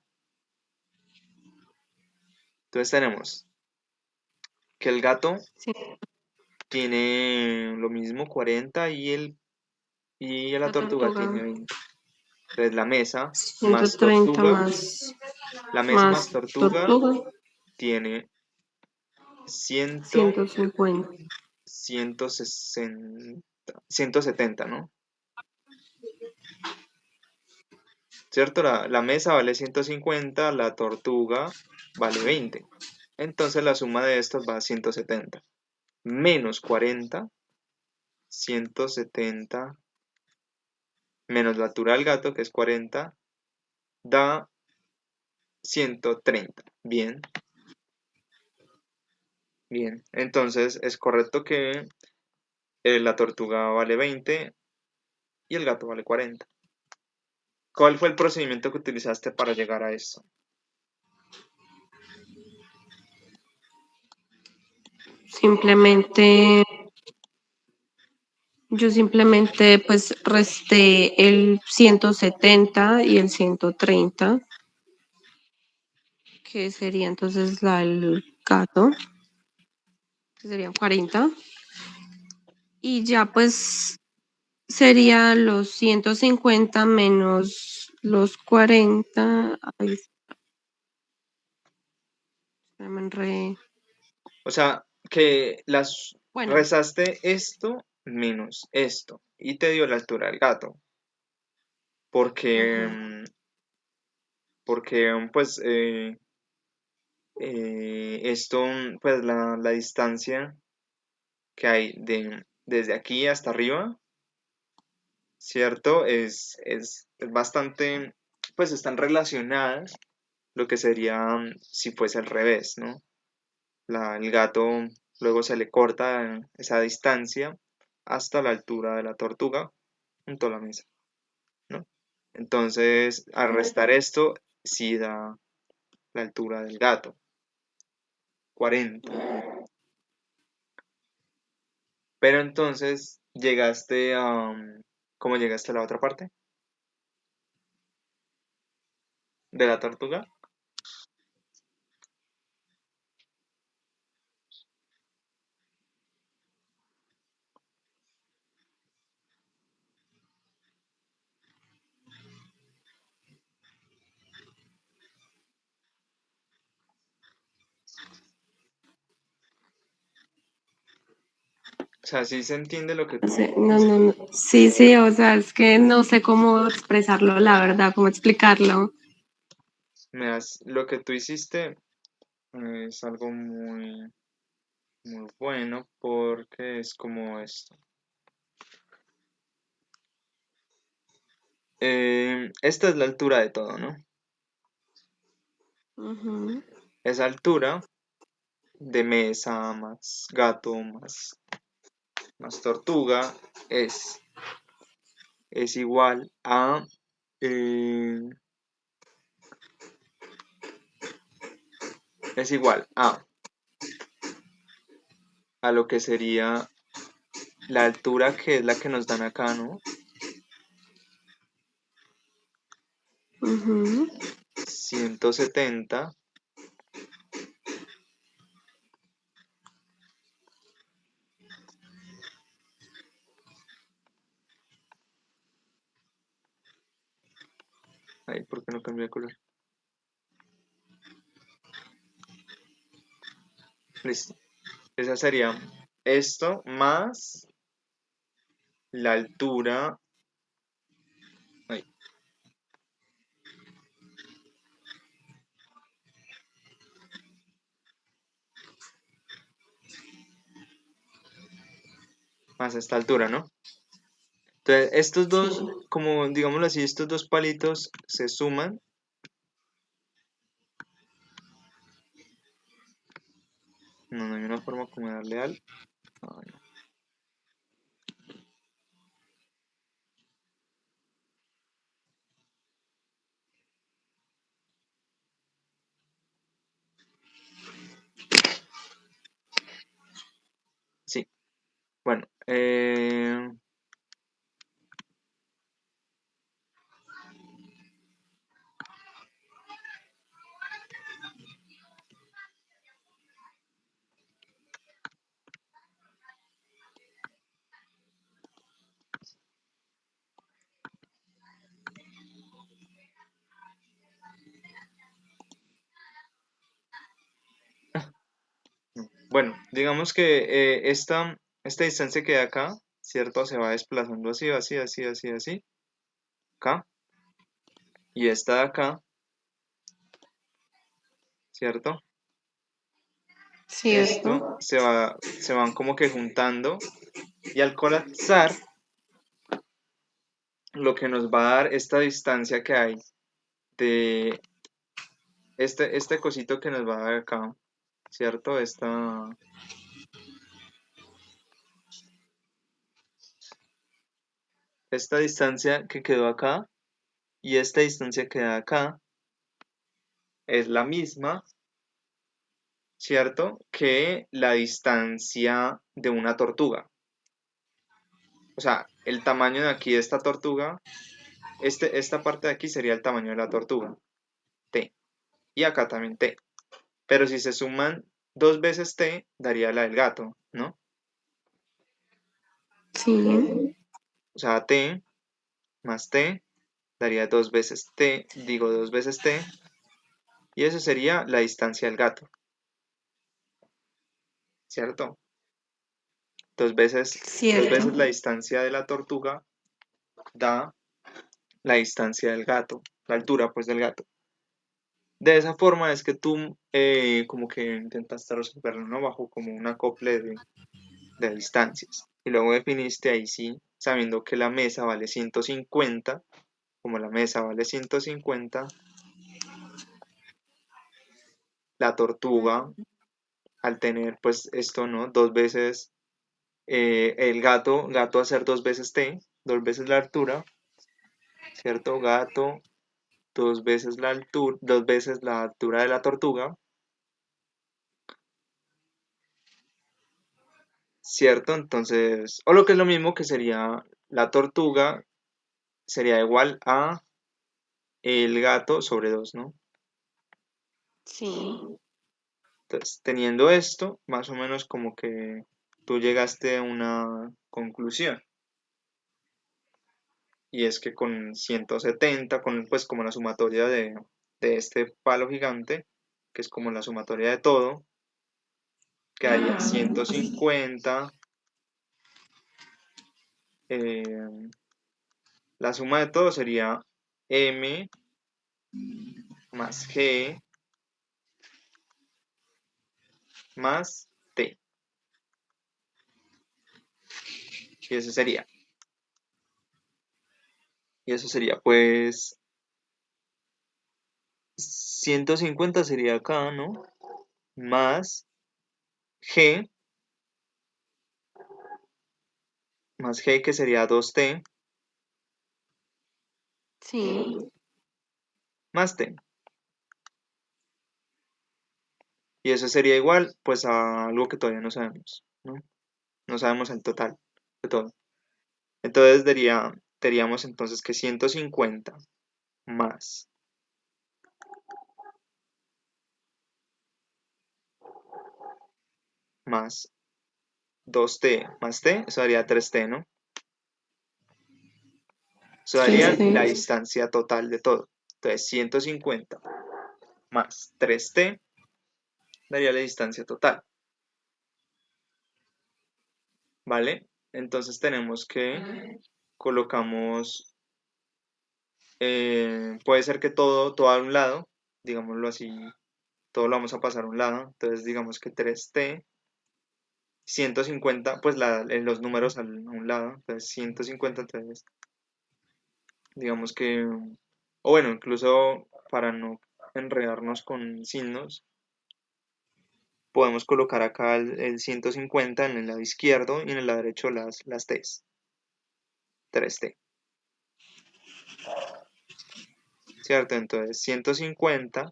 Speaker 1: entonces tenemos que el gato
Speaker 2: sí.
Speaker 1: tiene lo mismo 40 y la
Speaker 2: La
Speaker 1: tortuga
Speaker 2: tortuga
Speaker 1: tiene 20. Entonces la mesa más
Speaker 2: 130
Speaker 1: tortuga, la mesa más
Speaker 2: más
Speaker 1: tortuga
Speaker 2: tortuga
Speaker 1: tiene 100,
Speaker 2: 150.
Speaker 1: 160, 170, ¿no? ¿Cierto? La mesa vale 150, la tortuga vale 20. Entonces la suma de estas va a 170. Menos 40, 170, menos la altura del gato, que es 40, da 130. Bien, bien. Entonces es correcto que la tortuga vale 20 y el gato vale 40. ¿Cuál fue el procedimiento que utilizaste para llegar a esto?
Speaker 2: Simplemente, yo simplemente pues resté el 170 y el 130 que sería entonces la del gato, que serían 40 y ya pues sería los 150 menos los 40. Ay, se me enredé.
Speaker 1: O sea, que las
Speaker 2: Bueno,
Speaker 1: rezaste esto menos esto y te dio la altura del gato. Porque,
Speaker 2: ujú,
Speaker 1: pues, esto, pues, la distancia que hay desde aquí hasta arriba, ¿cierto? Es bastante, pues, están relacionadas lo que sería si fuese al revés, ¿no? El gato luego se le corta esa distancia hasta la altura de la tortuga junto a la mesa, ¿no? Entonces, al restar esto, sí da la altura del gato, 40. Pero entonces llegaste a... ¿Cómo llegaste a la otra parte de la tortuga? O sea, sí se entiende lo que
Speaker 2: no
Speaker 1: tú
Speaker 2: sé, no,
Speaker 1: dices.
Speaker 2: no, no. Sí, sí, o sea, es que no sé cómo expresarlo, la verdad, cómo explicarlo.
Speaker 1: lo que tú hiciste es algo muy bueno porque es como esto. Esta es la altura de todo, ¿no?
Speaker 2: Ujú.
Speaker 1: Esa altura de mesa más gato más tortuga es igual eh, es igual a lo que sería la altura que es la que nos dan acá, ¿no?
Speaker 2: Ujú.
Speaker 1: 170 ay, ¿por qué no cambié de color? Listo. Esa sería esto más la altura, ay, más esta altura, ¿no? Entonces, estos
Speaker 2: Sí.
Speaker 1: dos, como digámoslo así, estos dos palitos se suman. No, no hay una forma como de darle al. Ah, no. Sí, bueno. No. Bueno, digamos que esta distancia que hay acá, ¿cierto? Se va desplazando así, así, así, así, así, acá. Y esta de acá, ¿cierto? Esto
Speaker 2: Cierto.
Speaker 1: se van como que juntando y al colapsar, lo que nos va a dar esta distancia que hay de este cosito que nos va a dar acá, ¿cierto? Esta distancia que quedó acá y esta distancia que da acá es la misma, ¿cierto? Que la distancia de una tortuga. O sea, el tamaño de aquí de esta tortuga, esta parte de aquí sería el tamaño de la tortuga, T. Y acá también T. Pero si se suman dos veces T, daría la del gato, ¿no?
Speaker 2: Sí.
Speaker 1: O sea, T más T daría dos veces T, digo dos veces T, y eso sería la distancia del gato, ¿cierto? Dos
Speaker 2: Cierto.
Speaker 1: veces la distancia de la tortuga da la distancia del gato, la altura pues del gato. De esa forma es que tú como que intentaste resolverlo, ¿no? Bajo como un acople de distancias. Y luego definiste ahí sí, sabiendo que la mesa vale 150, como la mesa vale 150, la tortuga, al tener pues esto, ¿no? Dos veces el gato hacer dos veces t, dos veces la altura, ¿cierto? Gato, dos veces la altura, dos veces la altura de la tortuga, ¿cierto? Entonces, o lo que es lo mismo que sería la tortuga, sería igual a el gato sobre 2, ¿no?
Speaker 2: Sí.
Speaker 1: Entonces, teniendo esto, más o menos como que tú llegaste a una conclusión. Y es que con 170, con pues como la sumatoria de este palo gigante, que es como la sumatoria de todo, quedaría
Speaker 2: Ajá.
Speaker 1: 150. La suma de todo sería m más G más T. Y eso sería. Y eso sería, pues, 150 sería acá, ¿no? Más G, más G que sería 2T,
Speaker 2: Sí.
Speaker 1: más T. Y eso sería igual, pues, a algo que todavía no sabemos, ¿no? No sabemos el total de todo. Entonces diríamos entonces que 150 más, más 2T más T, eso daría 3T, ¿no? Eso daría
Speaker 2: 3D.
Speaker 1: la distancia total de todo. Entonces 150 más 3T daría la distancia total, ¿vale? Entonces tenemos que colocamos, puede ser que todo a un lado, digámoslo así, todo lo vamos a pasar a un lado, entonces digamos que 3T, 150, pues en los números a un lado, entonces 150, entonces digamos que, o bueno, incluso para no enredarnos con signos, podemos colocar acá el 150 en el lado izquierdo y en el lado derecho las T's, 3T, ¿cierto? Entonces 150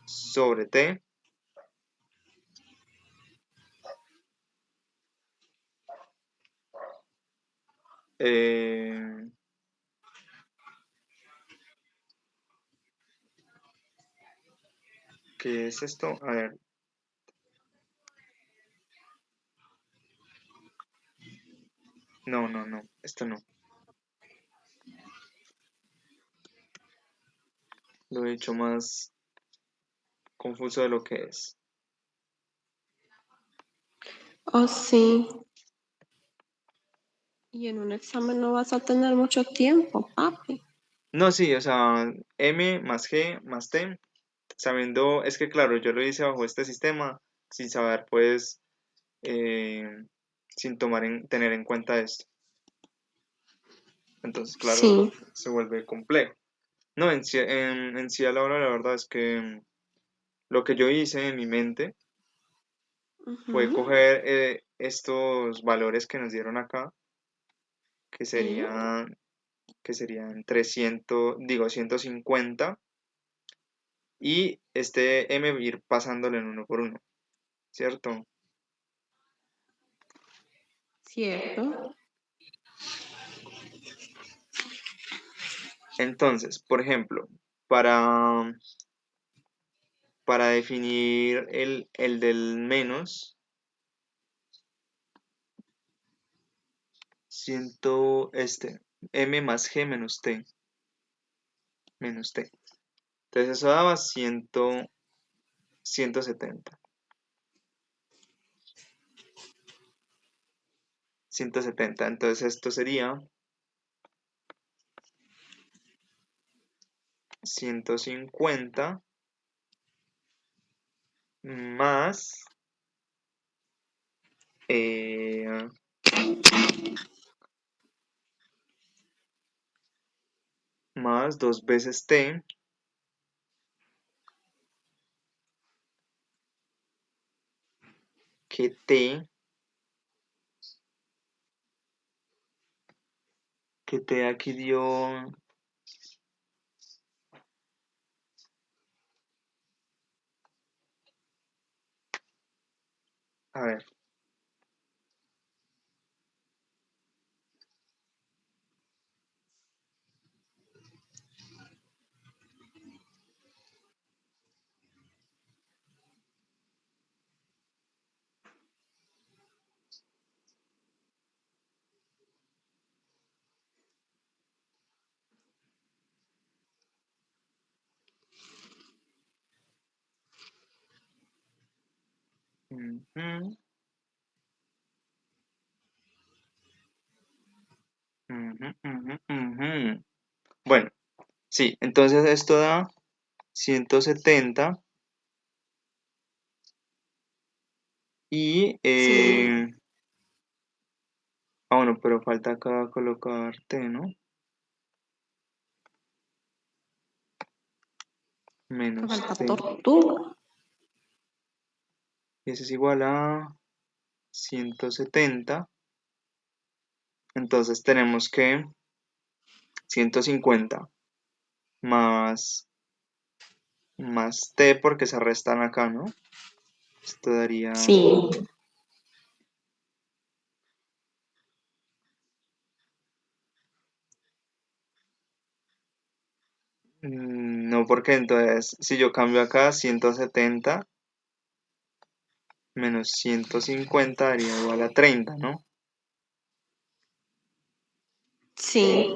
Speaker 1: sobre T, eh, ¿qué es esto? A ver, no, esto no, lo he hecho más confuso de lo que es.
Speaker 2: Oh, sí. Y en un examen no vas a tener mucho tiempo, papi.
Speaker 1: No, sí, o sea, M más G más T, sabiendo, es que claro, yo lo hice bajo este sistema, sin saber, pues, eh, sin tener en cuenta esto. Entonces, claro,
Speaker 2: Sí.
Speaker 1: se vuelve complejo. No, en sí a la hora, la verdad es que lo que yo hice en mi mente fue
Speaker 2: Ujú.
Speaker 1: coger estos valores que nos dieron acá, que
Speaker 2: Sí.
Speaker 1: serían, que serían 300, digo, 150, y este M ir pasándolo en uno por uno, ¿cierto?
Speaker 2: Cierto.
Speaker 1: Entonces, por ejemplo, para, para definir el del menos, M más G menos T. Entonces eso daba 170. 170. Entonces esto sería 150 más, eh, más 2 veces T, que T aquí dio, a ver, ujú, ujú, ujú, ujú. Sí, entonces esto da 170 y...
Speaker 2: Sí,
Speaker 1: bueno, pero falta acá colocar T, ¿no?
Speaker 2: que
Speaker 1: Menos
Speaker 2: falta
Speaker 1: T.
Speaker 2: tortuga.
Speaker 1: Y eso es igual a 170. Entonces tenemos que 150 más, más T porque se restan acá, ¿no? Esto daría...
Speaker 2: Sí,
Speaker 1: No, porque entonces si yo cambio acá 170 menos 150 daría igual a 30, ¿no?
Speaker 2: sí,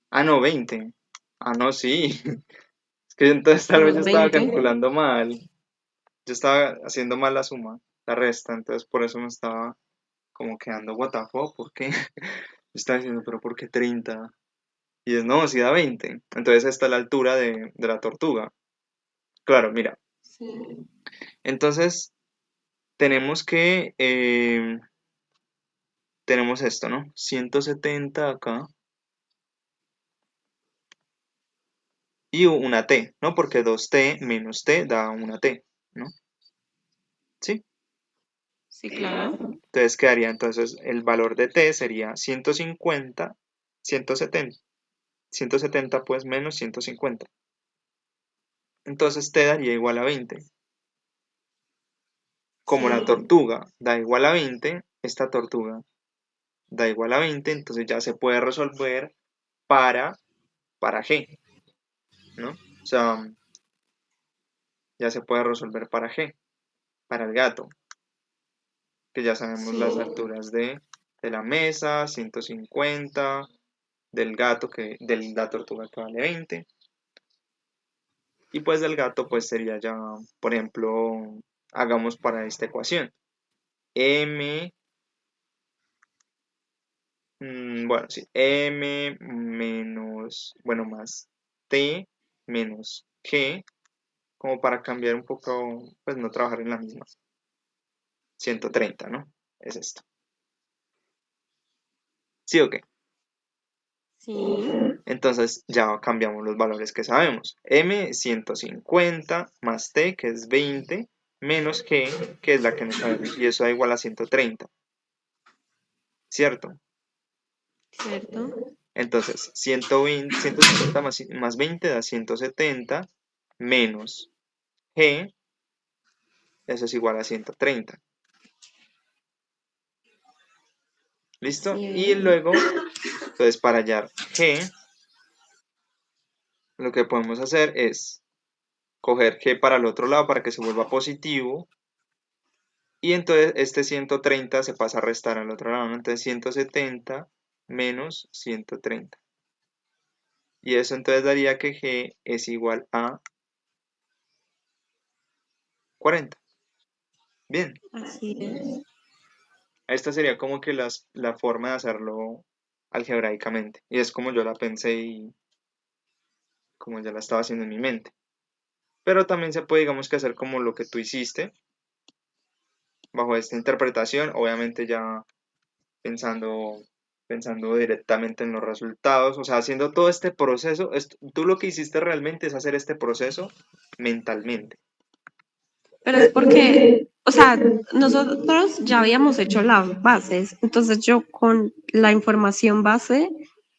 Speaker 1: Ah, no, 20. Ah, no, sí. Es que entonces tal vez yo
Speaker 2: menos
Speaker 1: estaba
Speaker 2: 20.
Speaker 1: calculando mal. Yo estaba haciendo mal la suma, la resta, entonces por eso me estaba como quedando what the fuck, ¿por qué? Yo estaba diciendo, pero ¿por qué 30? Y es, no, si da 20. Entonces esta es la altura de la tortuga. Claro, mira.
Speaker 2: Sí,
Speaker 1: Entonces tenemos que, tenemos esto, ¿no? 170 acá y una t, ¿no? Porque 2t menos t da una t, ¿no? ¿Sí?
Speaker 2: sí, claro.
Speaker 1: Entonces quedaría, entonces el valor de t sería 150, 170, 170 pues menos 150. Entonces t daría igual a 20. Como la
Speaker 2: Sí,
Speaker 1: tortuga da igual a 20, esta tortuga da igual a 20, entonces ya se puede resolver para, para g, ¿no? O sea, ya se puede resolver para g, para el gato, que ya sabemos las
Speaker 2: sí,
Speaker 1: alturas de la mesa, 150, del gato, de la tortuga que vale 20, y pues del gato pues sería ya, por ejemplo, hagamos para esta ecuación, m, bueno, sí, m menos, bueno, más t menos g, como para cambiar un poco, pues no trabajar en la misma, 130, ¿no? Es esto. ¿Sí o qué?
Speaker 2: sí,
Speaker 1: Entonces ya cambiamos los valores que sabemos. M 150 más T, que es 20, menos G, que es la que no sabemos, y eso da igual a 130, ¿cierto?
Speaker 2: cierto.
Speaker 1: Entonces 120, 150 más 20 da 170, menos G, eso es igual a 130. ¿Listo?
Speaker 2: Así
Speaker 1: Y
Speaker 2: es.
Speaker 1: luego, entonces para hallar G, lo que podemos hacer es coger G para el otro lado para que se vuelva positivo. Y entonces este 130 se pasa a restar al otro lado, ¿no? Entonces 170 menos 130. Y eso entonces daría que G es igual a 40. Bien,
Speaker 2: Así es.
Speaker 1: esta sería como que la forma de hacerlo algebraicamente. Y es como yo la pensé y como ya la estaba haciendo en mi mente. Pero también se puede, digamos que hacer como lo que tú hiciste, bajo esta interpretación, obviamente ya pensando, pensando directamente en los resultados, o sea, haciendo todo este proceso, tú lo que hiciste realmente es hacer este proceso mentalmente.
Speaker 2: Pero es porque, o sea, nosotros ya habíamos hecho las bases, entonces yo con la información base,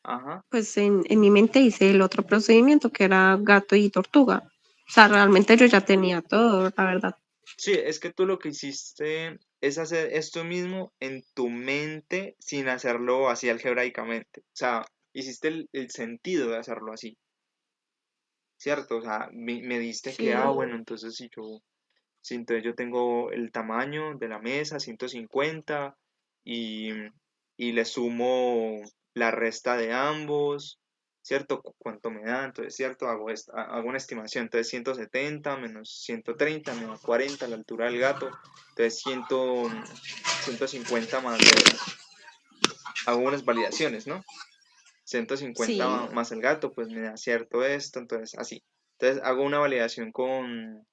Speaker 1: Ajá.
Speaker 2: pues en mi mente hice el otro procedimiento que era gato y tortuga. O sea, realmente yo ya tenía todo, la verdad.
Speaker 1: Sí, es que tú lo que hiciste es hacer esto mismo en tu mente sin hacerlo así algebraicamente. O sea, hiciste el sentido de hacerlo así, ¿cierto? O sea, me diste que,
Speaker 2: Sí,
Speaker 1: bueno, entonces si yo sí, entonces yo tengo el tamaño de la mesa, 150, y, y le sumo la resta de ambos, ¿cierto? ¿Cuánto me da? Entonces, ¿cierto? Hago una estimación. Entonces, 170 menos 130 me da 40 la altura del gato. Entonces, 150 más, hago unas validaciones, ¿no? 150
Speaker 2: Sí,
Speaker 1: más el gato, pues me da cierto esto, entonces así. Entonces hago una validación con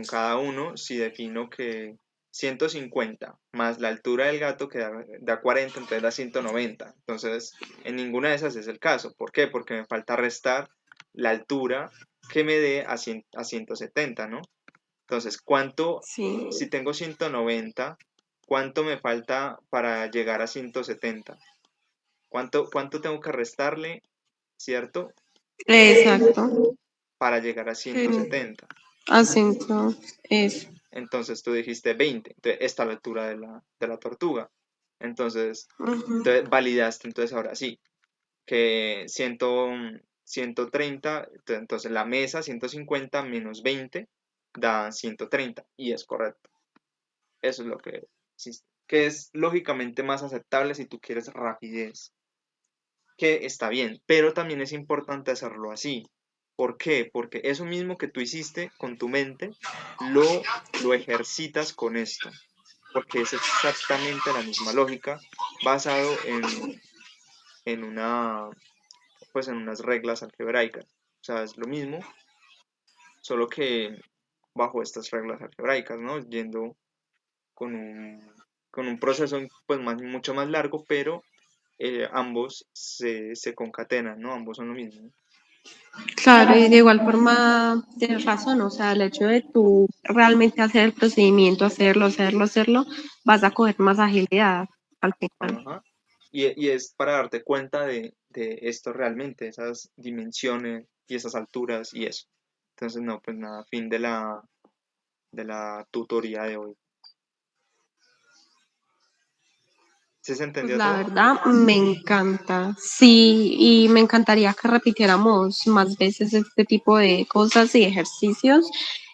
Speaker 1: cada uno, si defino que 150 más la altura del gato que da 40, entonces da 190. Entonces, en ninguna de esas es el caso. ¿Por qué? Porque me falta restar la altura que me dé a 170, ¿no? Entonces, si
Speaker 2: sí,
Speaker 1: tengo 190, ¿cuánto me falta para llegar a 170? ¿Cuánto tengo que restarle, cierto?
Speaker 2: exacto.
Speaker 1: Para llegar a
Speaker 2: Que
Speaker 1: 170.
Speaker 2: acento es.
Speaker 1: Entonces tú dijiste 20. Entonces, esta es la altura de la tortuga. Entonces,
Speaker 2: Ujú.
Speaker 1: entonces validaste, entonces ahora sí, que 130, entonces la mesa 150 menos 20 da 130 y es correcto. Eso es lo sí, que es lógicamente más aceptable si tú quieres rapidez, que está bien, pero también es importante hacerlo así. ¿Por qué? Porque eso mismo que tú hiciste con tu mente, lo ejercitas con esto, porque es exactamente la misma lógica basado en pues en unas reglas algebraicas. O sea, es lo mismo, solo que bajo estas reglas algebraicas, ¿no? Yendo con un proceso pues mucho más largo, pero ambos se concatenan, ¿no? Ambos son lo mismo.
Speaker 2: Claro, y de igual forma tienes razón, o sea, el hecho de tú realmente hacer el procedimiento, hacerlo, vas a coger más agilidad al final.
Speaker 1: Ajá. Y es para darte cuenta de esto realmente, esas dimensiones y esas alturas y eso. Entonces, no, pues nada, fin de la tutoría de hoy. ¿Sí se
Speaker 2: Pues
Speaker 1: entendió
Speaker 2: la
Speaker 1: todo?
Speaker 2: verdad me encanta, sí, y me encantaría que repitiéramos más veces este tipo de cosas y ejercicios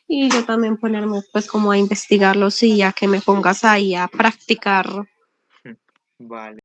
Speaker 2: y yo también ponerme pues como a investigarlos y a que me pongas ahí a practicar.
Speaker 1: Vale.